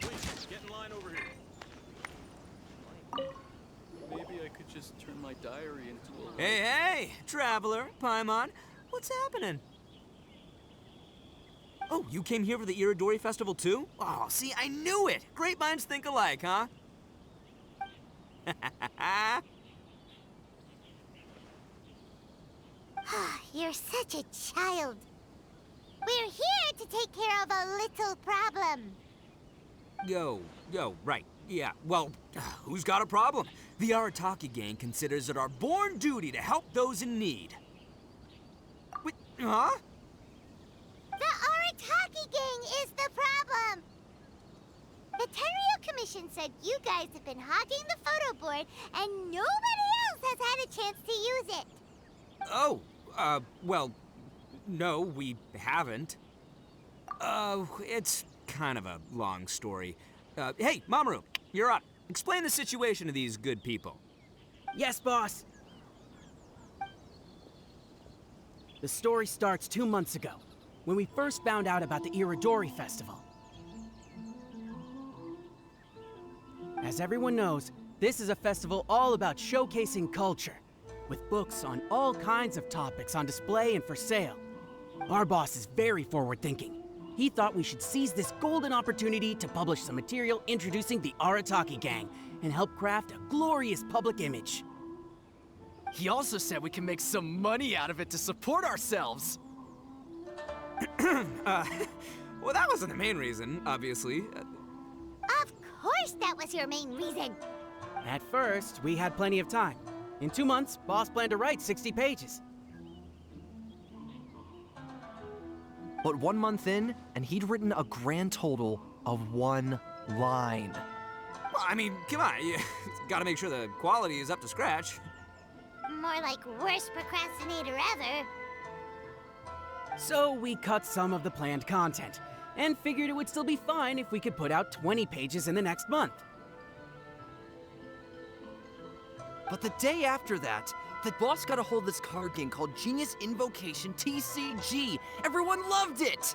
Please, get in line over here. Maybe I could just turn my diary into a... Hey, Traveler, Paimon, what's happening? Oh, you came here for the Iridori Festival too? Oh, see, I knew it! Great minds think alike, huh? You're such a child. We're here to take care of a little problem. Yo, right. Yeah, well, who's got a problem? The Arataki gang considers it our born duty to help those in need. Wait, huh? The Arataki gang is the problem. The Tenryou Commission said you guys have been hogging the photo board and nobody else has had a chance to use it. Oh, well, no, we haven't. It's kind of a long story. Hey, Mamoru, you're up. Explain the situation to these good people. Yes, boss. The story starts 2 months ago, when we first found out about the Iridori Festival. As everyone knows, this is a festival all about showcasing culture, with books on all kinds of topics on display and for sale. Our boss is very forward-thinking. He thought we should seize this golden opportunity to publish some material introducing the Arataki gang and help craft a glorious public image. He also said we can make some money out of it to support ourselves. Well, that wasn't the main reason, obviously. Of course that was your main reason. At first, we had plenty of time. In 2 months, boss planned to write 60 pages. But 1 month in, and he'd written a grand total of 1 line. Well, I mean, come on, you gotta make sure the quality is up to scratch. More like worst procrastinator ever. So we cut some of the planned content, and figured it would still be fine if we could put out 20 pages in the next month. But the day after that, the boss got a hold of this card game called Genius Invocation TCG. Everyone loved it!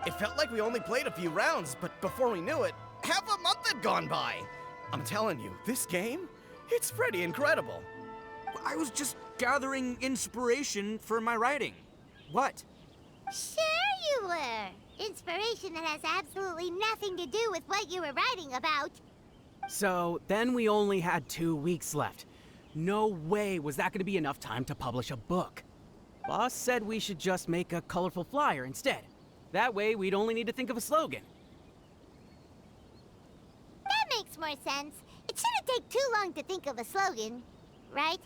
It felt like we only played a few rounds, but before we knew it, half a month had gone by. I'm telling you, this game, it's pretty incredible. I was just gathering inspiration for my writing. What? Sure you were. Inspiration that has absolutely nothing to do with what you were writing about. So then we only had 2 weeks left. No way was that going to be enough time to publish a book. Boss said we should just make a colorful flyer instead. That way we'd only need to think of a slogan. That makes more sense. It shouldn't take too long to think of a slogan, right?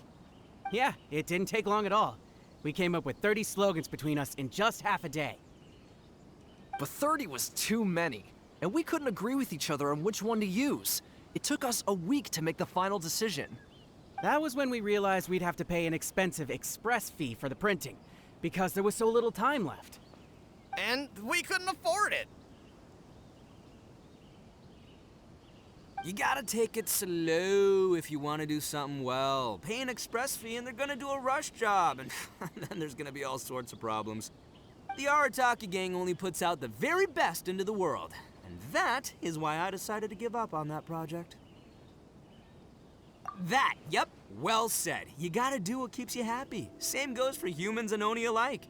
Yeah, it didn't take long at all. We came up with 30 slogans between us in just half a day. But 30 was too many, and we couldn't agree with each other on which one to use. It took us a week to make the final decision. That was when we realized we'd have to pay an expensive express fee for the printing, because there was so little time left. And we couldn't afford it. You gotta take it slow if you want to do something well. Pay an express fee and they're gonna do a rush job, and then there's gonna be all sorts of problems. The Arataki gang only puts out the very best into the world, and that is why I decided to give up on that project. Yep, well said. You gotta do what keeps you happy. Same goes for humans and Oni alike.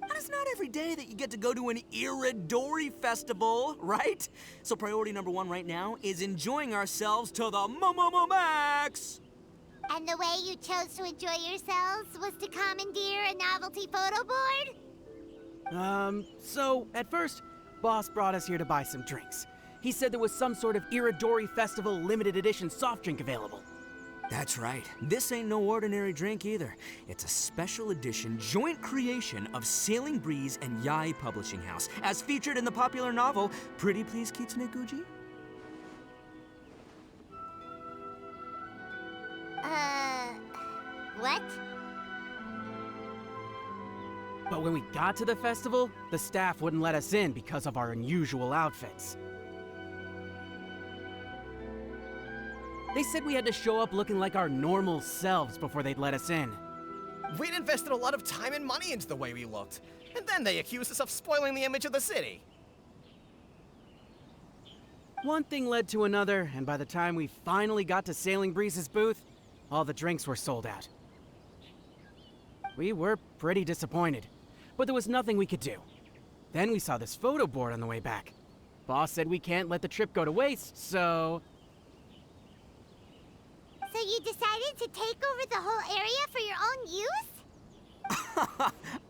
And it's not every day that you get to go to an Iridori festival, right? So priority number 1 right now is enjoying ourselves to the max! And the way you chose to enjoy yourselves was to commandeer a novelty photo board? So at first, Boss brought us here to buy some drinks. He said there was some sort of Iridori Festival limited edition soft drink available. That's right. This ain't no ordinary drink either. It's a special edition joint creation of Sailing Breeze and Yai Publishing House, as featured in the popular novel Pretty Please Kitsune Guji. What? But when we got to the festival, the staff wouldn't let us in because of our unusual outfits. They said we had to show up looking like our normal selves before they'd let us in. We'd invested a lot of time and money into the way we looked, and then they accused us of spoiling the image of the city. One thing led to another, and by the time we finally got to Sailing Breeze's booth, all the drinks were sold out. We were pretty disappointed, but there was nothing we could do. Then we saw this photo board on the way back. Boss said we can't let the trip go to waste, so... So you decided to take over the whole area for your own use?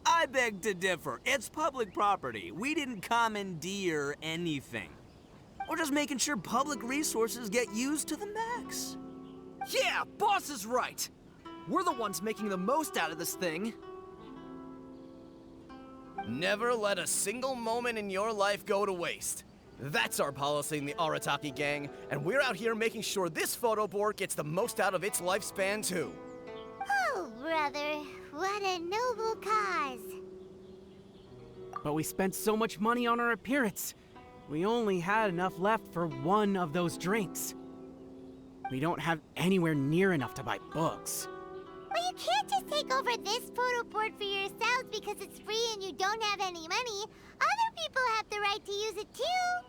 I beg to differ. It's public property. We didn't commandeer anything. We're just making sure public resources get used to the max. Yeah, Boss is right. We're the ones making the most out of this thing. Never let a single moment in your life go to waste. That's our policy in the Arataki gang, and we're out here making sure this photo board gets the most out of its lifespan, too. Oh, brother, what a noble cause. But we spent so much money on our appearance. We only had enough left for one of those drinks. We don't have anywhere near enough to buy books. Well, you can't just take over this photo board for yourselves because it's free and you don't have any money. Other people have the right to use it too.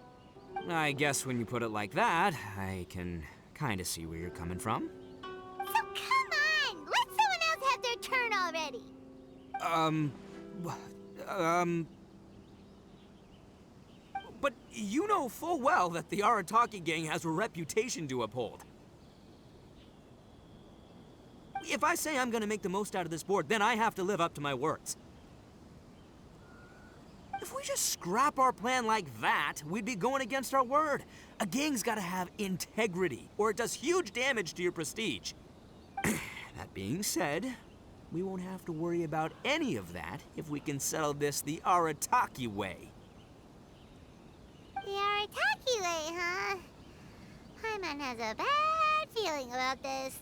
I guess when you put it like that, I can kind of see where you're coming from. So come on, let someone else have their turn already. But you know full well that the Arataki gang has a reputation to uphold. If I say I'm gonna make the most out of this board, then I have to live up to my words. If we just scrap our plan like that, we'd be going against our word. A gang's gotta have integrity, or it does huge damage to your prestige. That being said, we won't have to worry about any of that if we can settle this the Arataki way. The Arataki way, huh? Paimon has a bad feeling about this.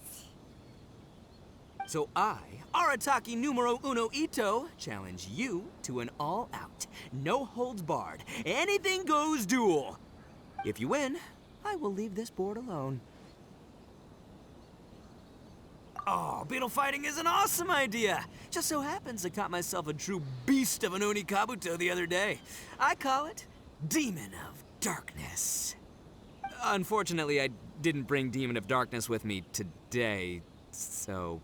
So I, Arataki numero uno Ito, challenge you to an all-out, no-holds-barred, anything-goes duel. If you win, I will leave this board alone. Oh, beetle fighting is an awesome idea! Just so happens I caught myself a true beast of an Oni Kabuto the other day. I call it Demon of Darkness. Unfortunately, I didn't bring Demon of Darkness with me today, so...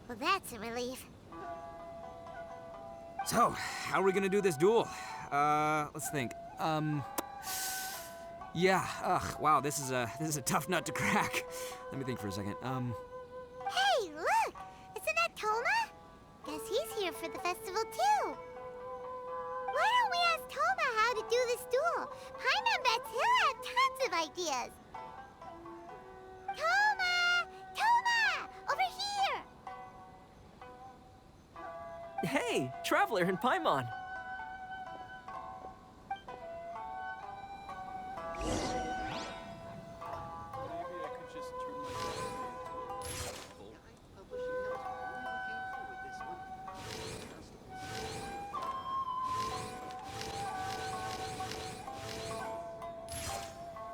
Well, that's a relief. So, how are we gonna do this duel? Let's think. Yeah, wow, this is a tough nut to crack. Let me think for a second. Hey, look! Isn't that Toma? Guess he's here for the festival, too. Why don't we ask Toma how to do this duel? Paimon bets he'll have tons of ideas. Hey, Traveler and Paimon.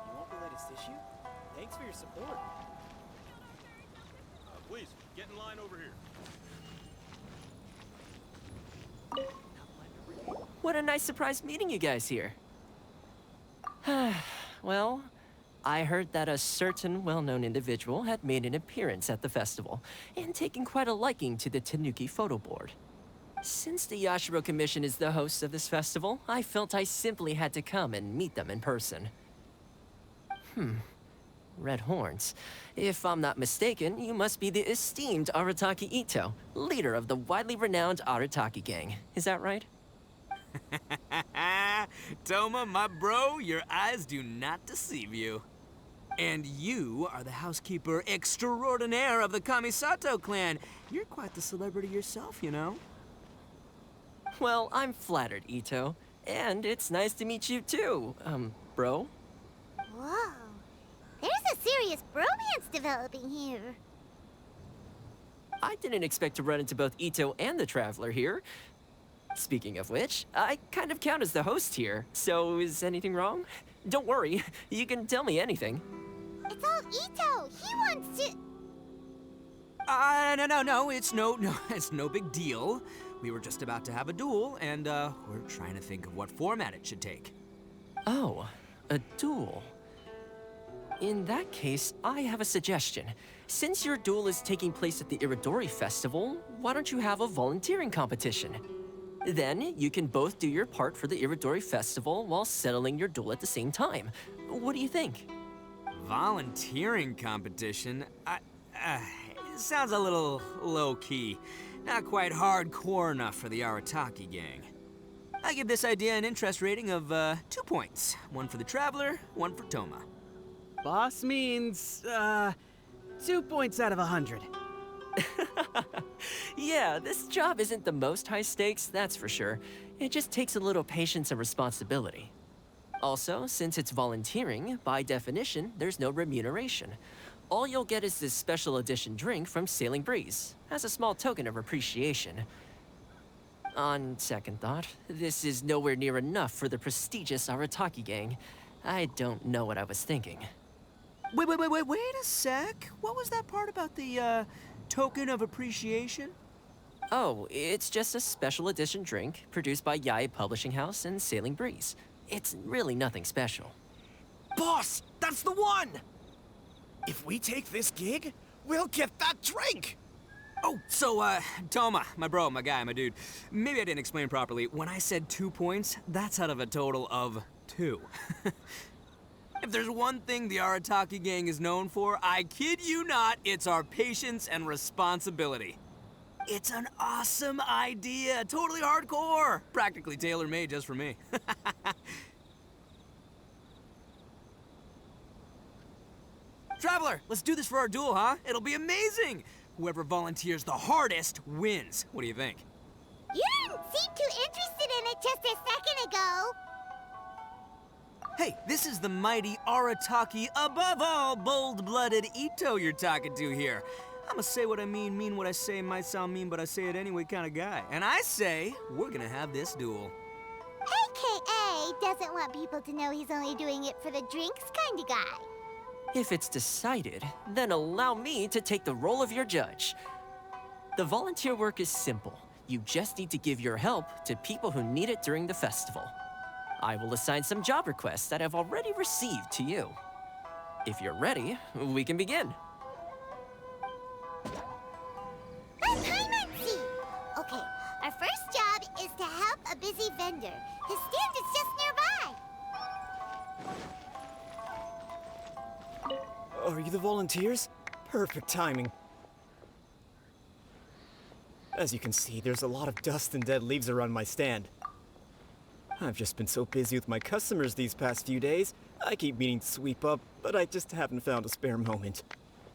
You want the latest issue? Thanks for your support. Please, get in line over here. What a nice surprise meeting you guys here. Well, I heard that a certain well-known individual had made an appearance at the festival and taken quite a liking to the Tanuki photo board. Since the Yashiro Commission is the host of this festival, I felt I simply had to come and meet them in person. Red horns. If I'm not mistaken, you must be the esteemed Arataki Ito, leader of the widely renowned Arataki gang. Is that right? Toma, my bro, your eyes do not deceive you. And you are the housekeeper extraordinaire of the Kamisato clan. You're quite the celebrity yourself, you know. Well, I'm flattered, Ito. And it's nice to meet you too, bro. Whoa. There's a serious bromance developing here. I didn't expect to run into both Ito and the Traveler here. Speaking of which, I kind of count as the host here, so is anything wrong? Don't worry, you can tell me anything. It's all Ito. He wants to... No, it's no big deal. We were just about to have a duel, and we're trying to think of what format it should take. Oh, a duel. In that case, I have a suggestion. Since your duel is taking place at the Iridori Festival, why don't you have a volunteering competition? Then you can both do your part for the Iridori Festival while settling your duel at the same time. What do you think? Volunteering competition? It sounds a little low-key. Not quite hardcore enough for the Arataki gang. I give this idea an interest rating of 2 points. One for the Traveler, one for Toma. Boss means, 2 points out of 100. Yeah, this job isn't the most high stakes, that's for sure. It just takes a little patience and responsibility. Also, since it's volunteering, by definition, there's no remuneration. All you'll get is this special edition drink from Sailing Breeze, as a small token of appreciation. On second thought, this is nowhere near enough for the prestigious Arataki gang. I don't know what I was thinking. Wait a sec. What was that part about the, token of appreciation? Oh, it's just a special edition drink produced by Yae Publishing House and Sailing Breeze. It's really nothing special. Boss, that's the one! If we take this gig, we'll get that drink! Oh, so, Toma, my bro, my guy, my dude. Maybe I didn't explain properly. When I said 2 points, that's out of a total of 2. If there's one thing the Arataki gang is known for, I kid you not, it's our patience and responsibility. It's an awesome idea, totally hardcore, practically tailor-made just for me. Traveler, let's do this for our duel, huh? It'll be amazing! Whoever volunteers the hardest wins. What do you think? You didn't seem too interested in it just a second ago. Hey, this is the mighty Arataki, above all bold-blooded Ito you're talking to here. I'ma say what I mean what I say, might sound mean, but I say it anyway kind of guy. And I say, we're gonna have this duel. AKA doesn't want people to know he's only doing it for the drinks kind of guy. If it's decided, then allow me to take the role of your judge. The volunteer work is simple. You just need to give your help to people who need it during the festival. I will assign some job requests that I've already received to you. If you're ready, we can begin. Okay, our first job is to help a busy vendor. His stand is just nearby. Are you the volunteers? Perfect timing. As you can see, there's a lot of dust and dead leaves around my stand. I've just been so busy with my customers these past few days. I keep meaning to sweep up, but I just haven't found a spare moment.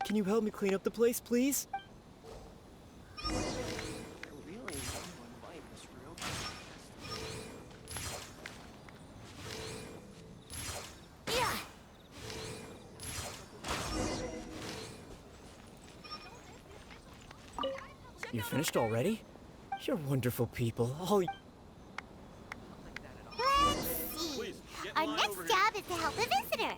Can you help me clean up the place, please? You finished already? You're wonderful people. Let's see. Our next job is to help a visitor.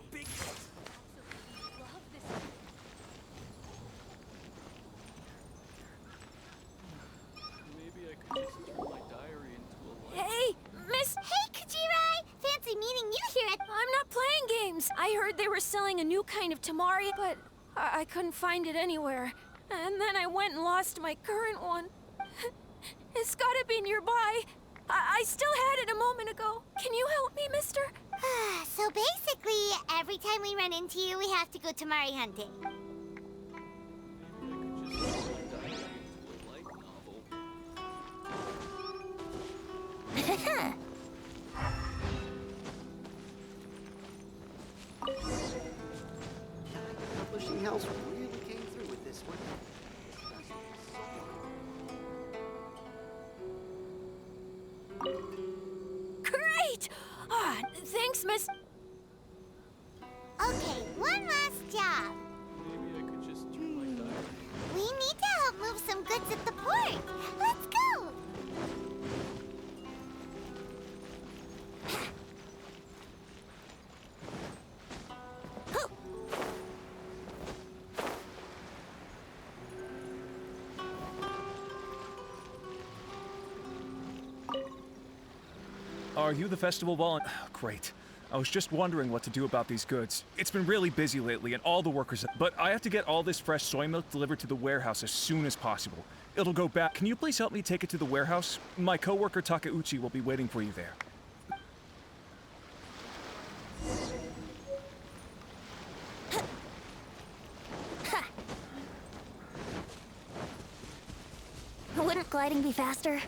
Maybe I could just turn my diary into a light. Hey, Miss... Hey, Kajirai! Fancy meeting you here at... I'm not playing games. I heard they were selling a new kind of tamari, but I couldn't find it anywhere. And then I went and lost my current one. It's gotta be nearby. I still had it a moment ago. Can you help me, mister? So basically, every time we run into you, we have to go tamari hunting. Publishing house really came through with this one. Great! Thanks, Miss... Okay, one last job. Maybe I could just turn my diary. We need to help move some goods at the port. Let's go! Are you the festival volunteer? Great. I was just wondering what to do about these goods. It's been really busy lately and all the workers... But I have to get all this fresh soy milk delivered to the warehouse as soon as possible. It'll go back. Can you please help me take it to the warehouse? My coworker Takeuchi will be waiting for you there. Wouldn't gliding be faster?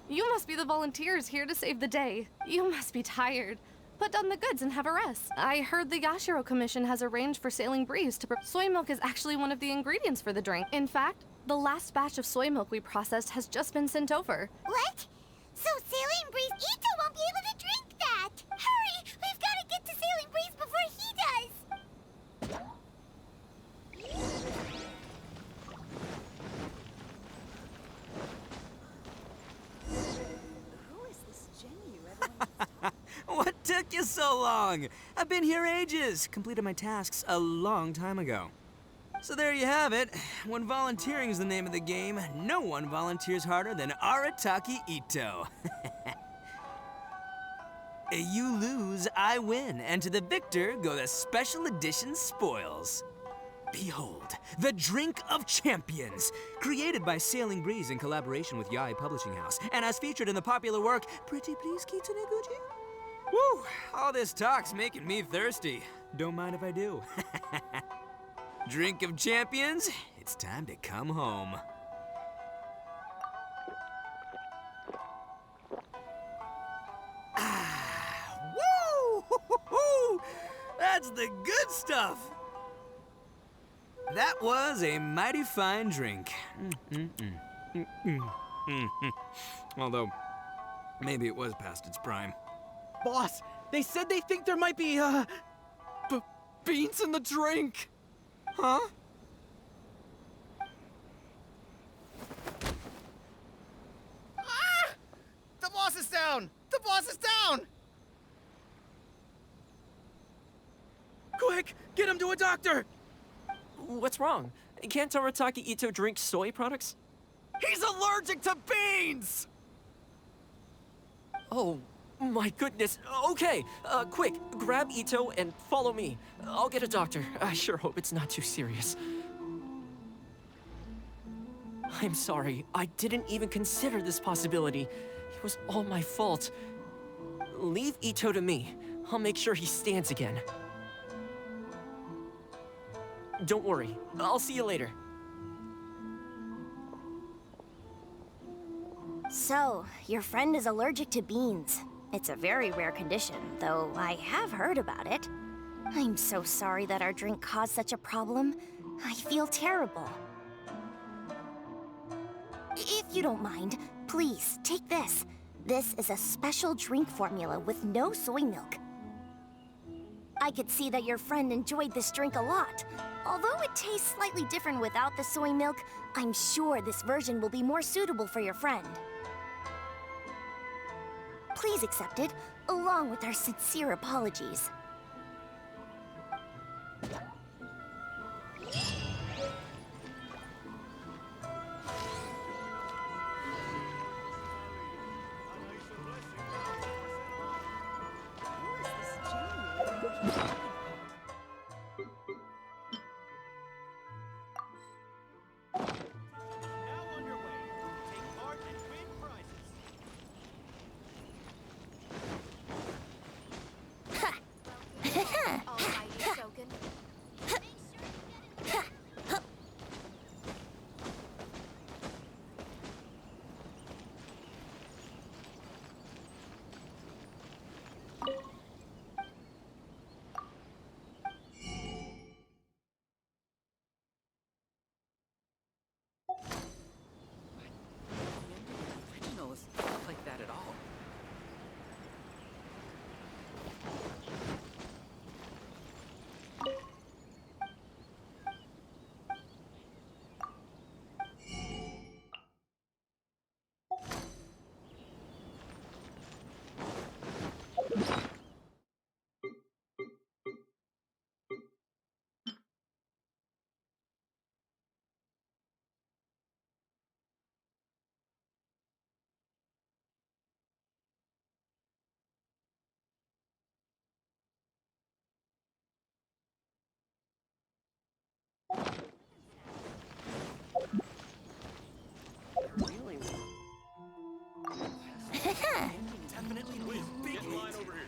You must be the volunteers here to save the day. You must be tired. Put down the goods and have a rest. I heard the Yashiro Commission has arranged for Sailing Breeze to... Soy milk is actually one of the ingredients for the drink. In fact, the last batch of soy milk we processed has just been sent over. What? So Sailing Breeze Ito won't be able to drink that! Hurry! We've got to get to Sailing Breeze before he does! What took you so long? I've been here ages. Completed my tasks a long time ago. So there you have it. When volunteering is the name of the game, no one volunteers harder than Arataki Ito. You lose, I win, and to the victor go the special edition spoils. Behold, the Drink of Champions, created by Sailing Breeze in collaboration with Yae Publishing House, and as featured in the popular work, Pretty Please Kitsune Guji? Woo! All this talk's making me thirsty. Don't mind if I do. Drink of Champions, it's time to come home. Woo! That's the good stuff! That was a mighty fine drink. Although, maybe it was past its prime. Boss, they said they think there might be, beans in the drink. Huh? Ah! The boss is down! The boss is down! Quick, get him to a doctor! What's wrong? Can't Arataki Ito drink soy products? He's allergic to beans! Oh, my goodness. Okay, quick, grab Ito and follow me. I'll get a doctor. I sure hope it's not too serious. I'm sorry. I didn't even consider this possibility. It was all my fault. Leave Ito to me. I'll make sure he stands again. Don't worry. I'll see you later. So, your friend is allergic to beans. It's a very rare condition, though I have heard about it. I'm so sorry that our drink caused such a problem. I feel terrible. If you don't mind, please, take this. This is a special drink formula with no soy milk. I could see that your friend enjoyed this drink a lot. Although it tastes slightly different without the soy milk, I'm sure this version will be more suitable for your friend. Please accept it, along with our sincere apologies. Original is not like that at all. Definitely win. Big line over here.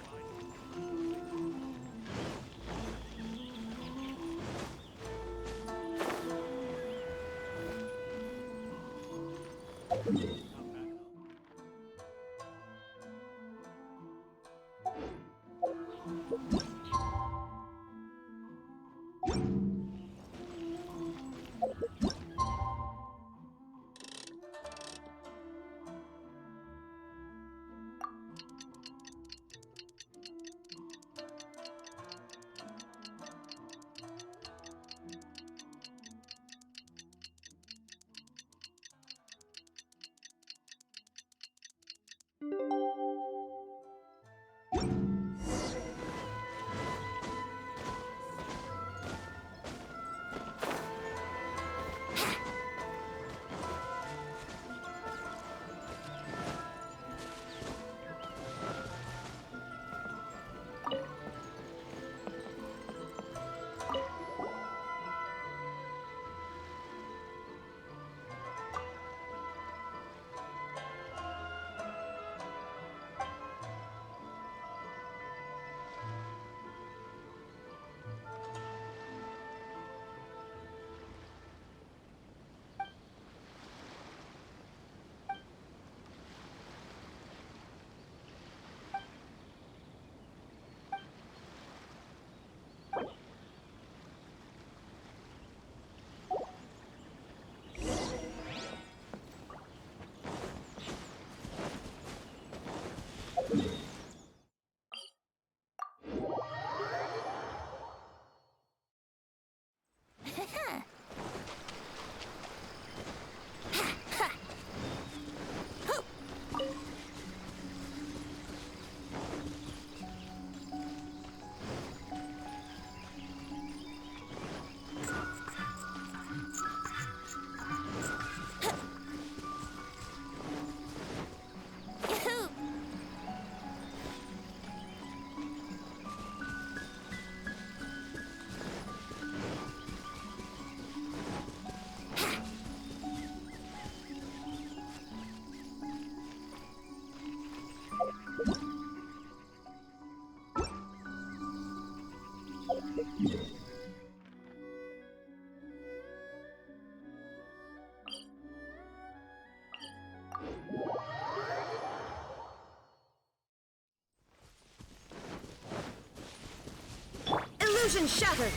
Illusion shattered!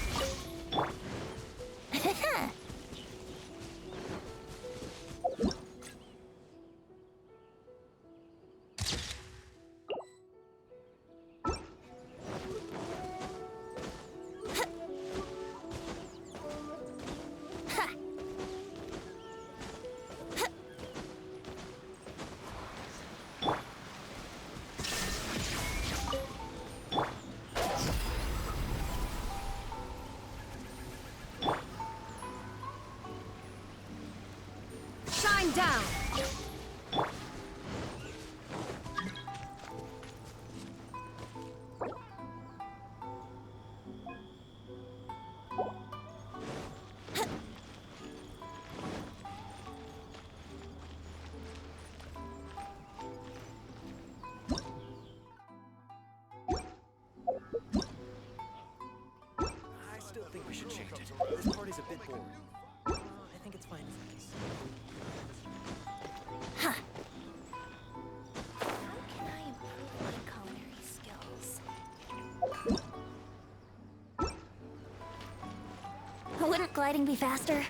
Calm down. I still think we should change it. This party's a bit boring. I think it's fine as it is. Huh. How can I improve my culinary skills? Wouldn't gliding be faster?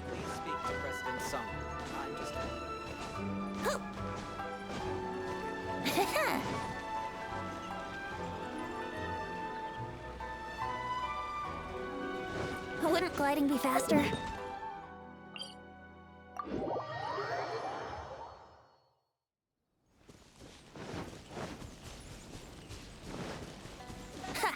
Please speak to President Summer. I'm just... Wouldn't gliding be faster? Ha!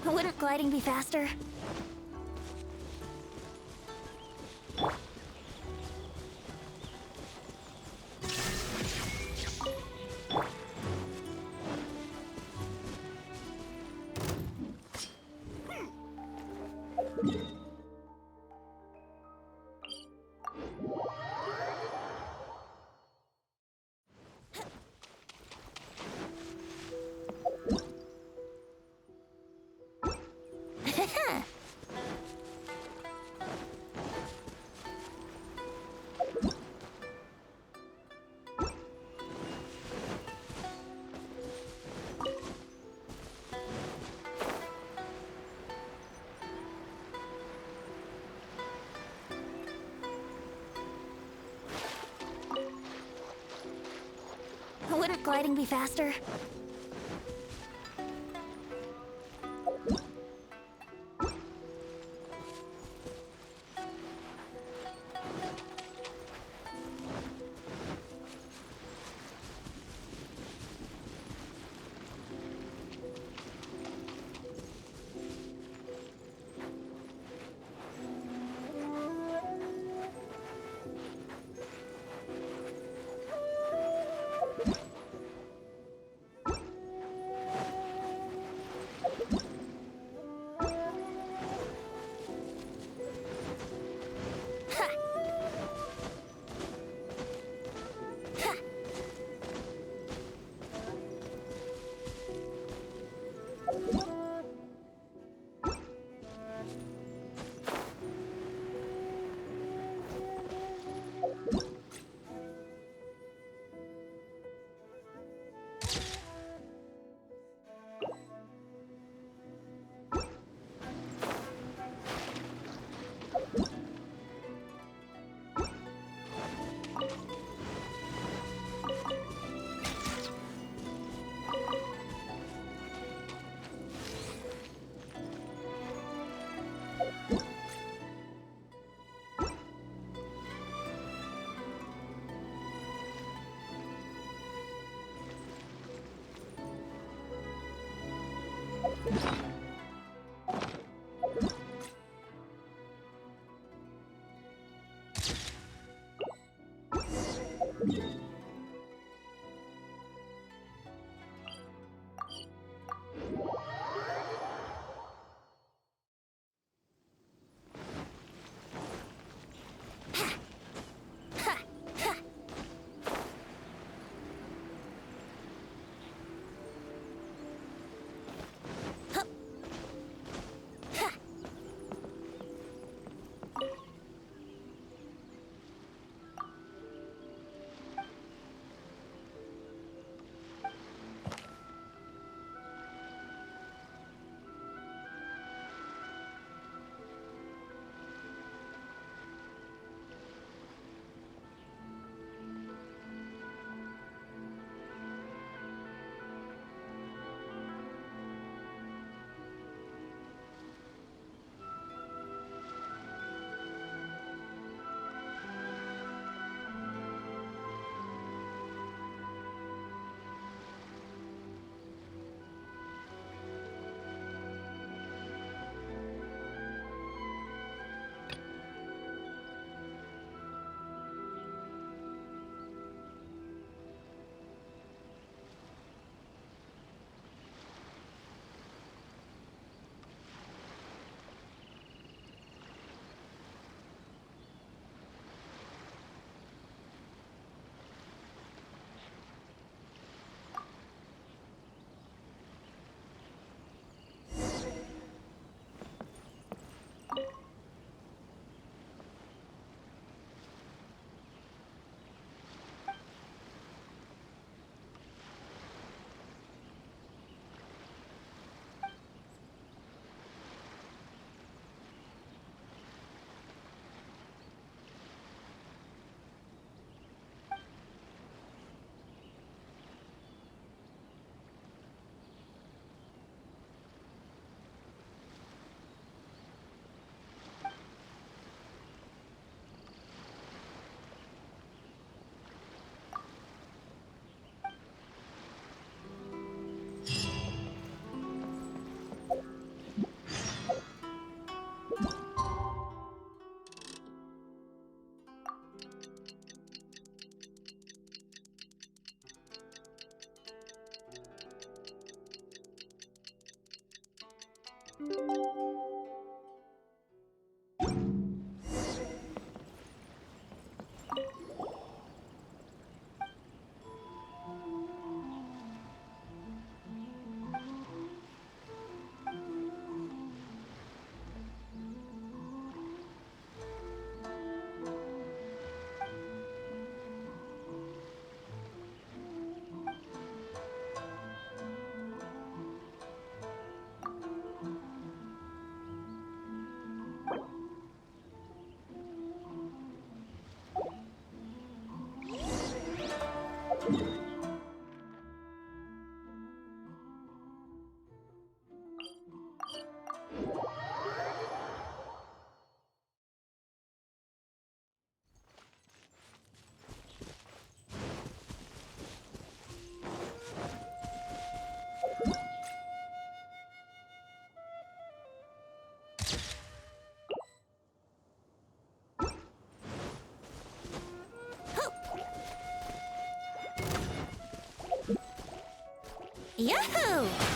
Wouldn't gliding be faster? Wouldn't gliding be faster? Yahoo!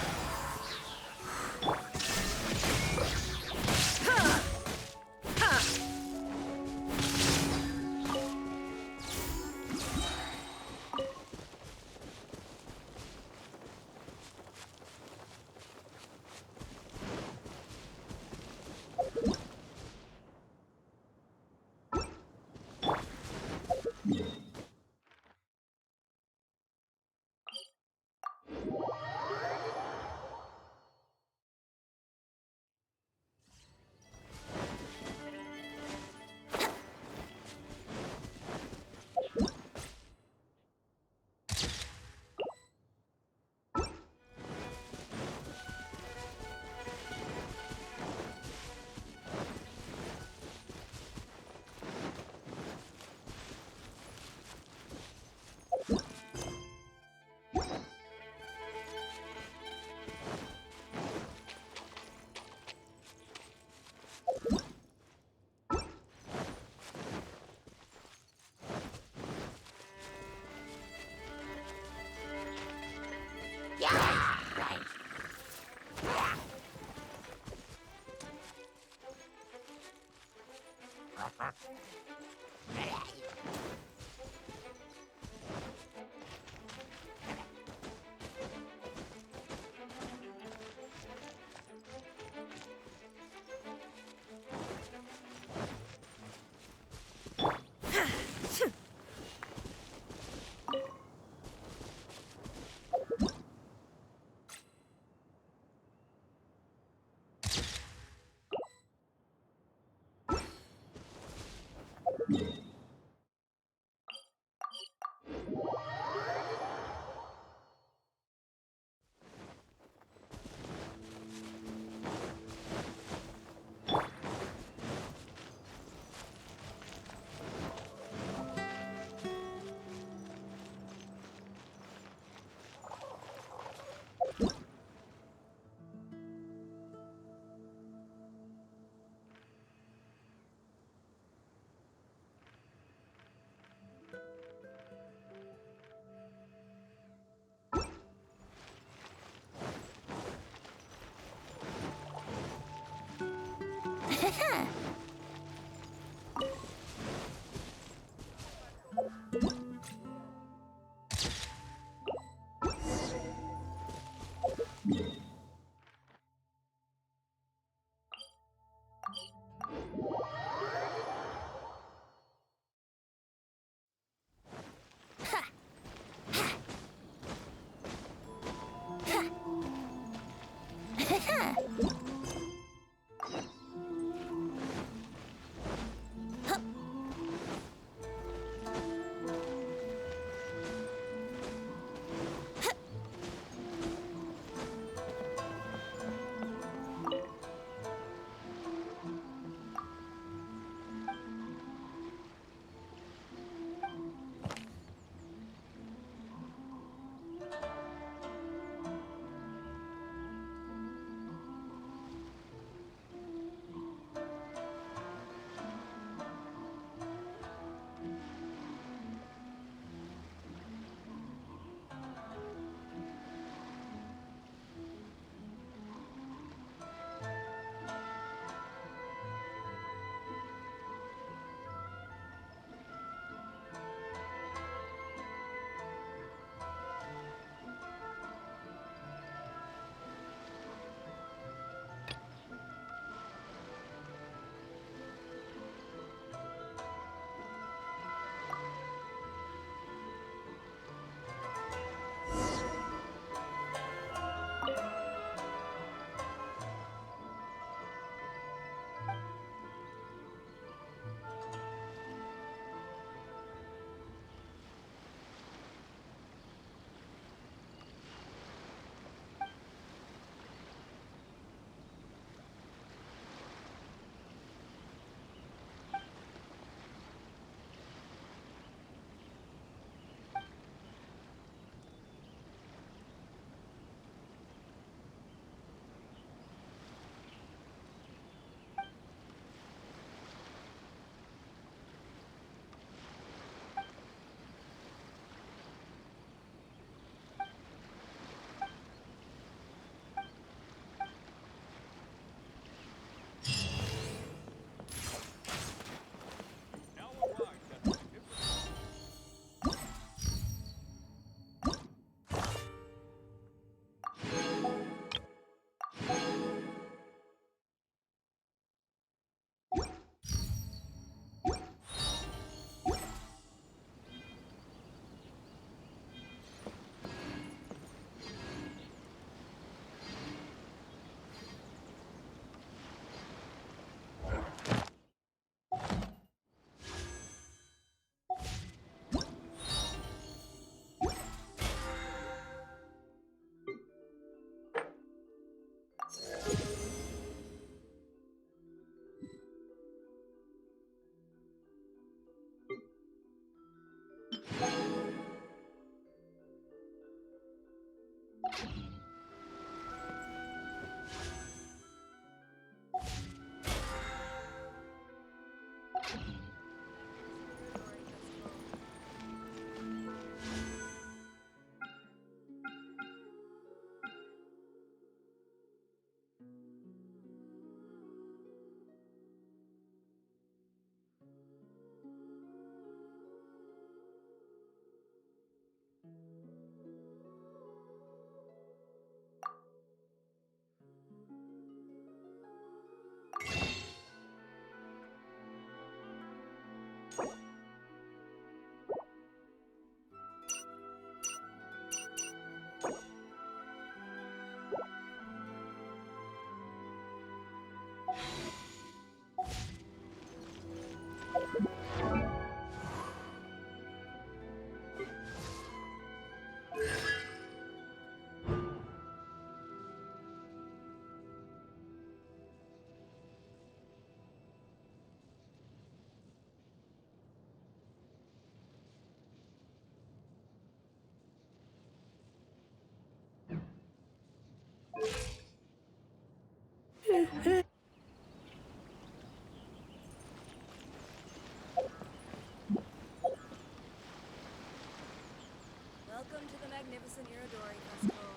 Welcome to the magnificent Irodori Festival.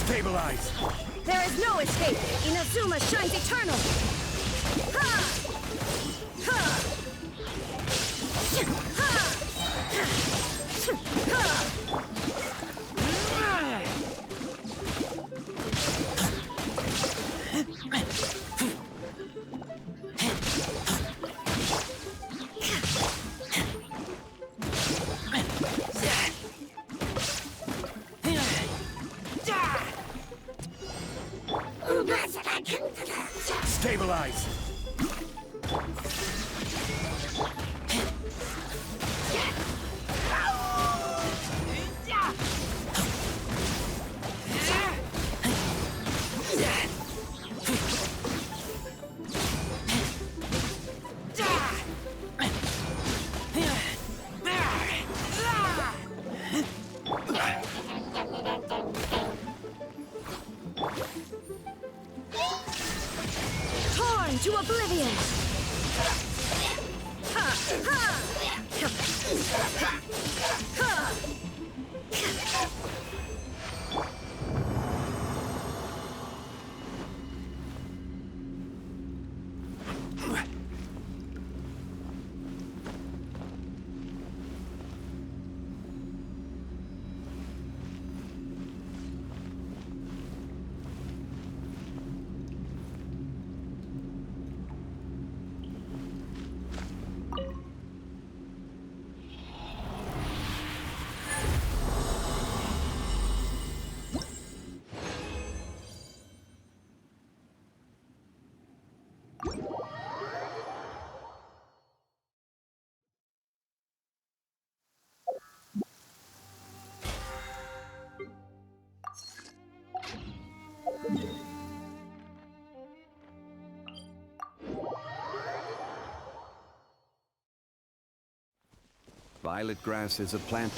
Stabilize! There is no escape! Inazuma shines eternal! Ha! Ha! Ha! Stabilize! Torn to oblivion! Ha! Ha! Ha! Violet grass is a plant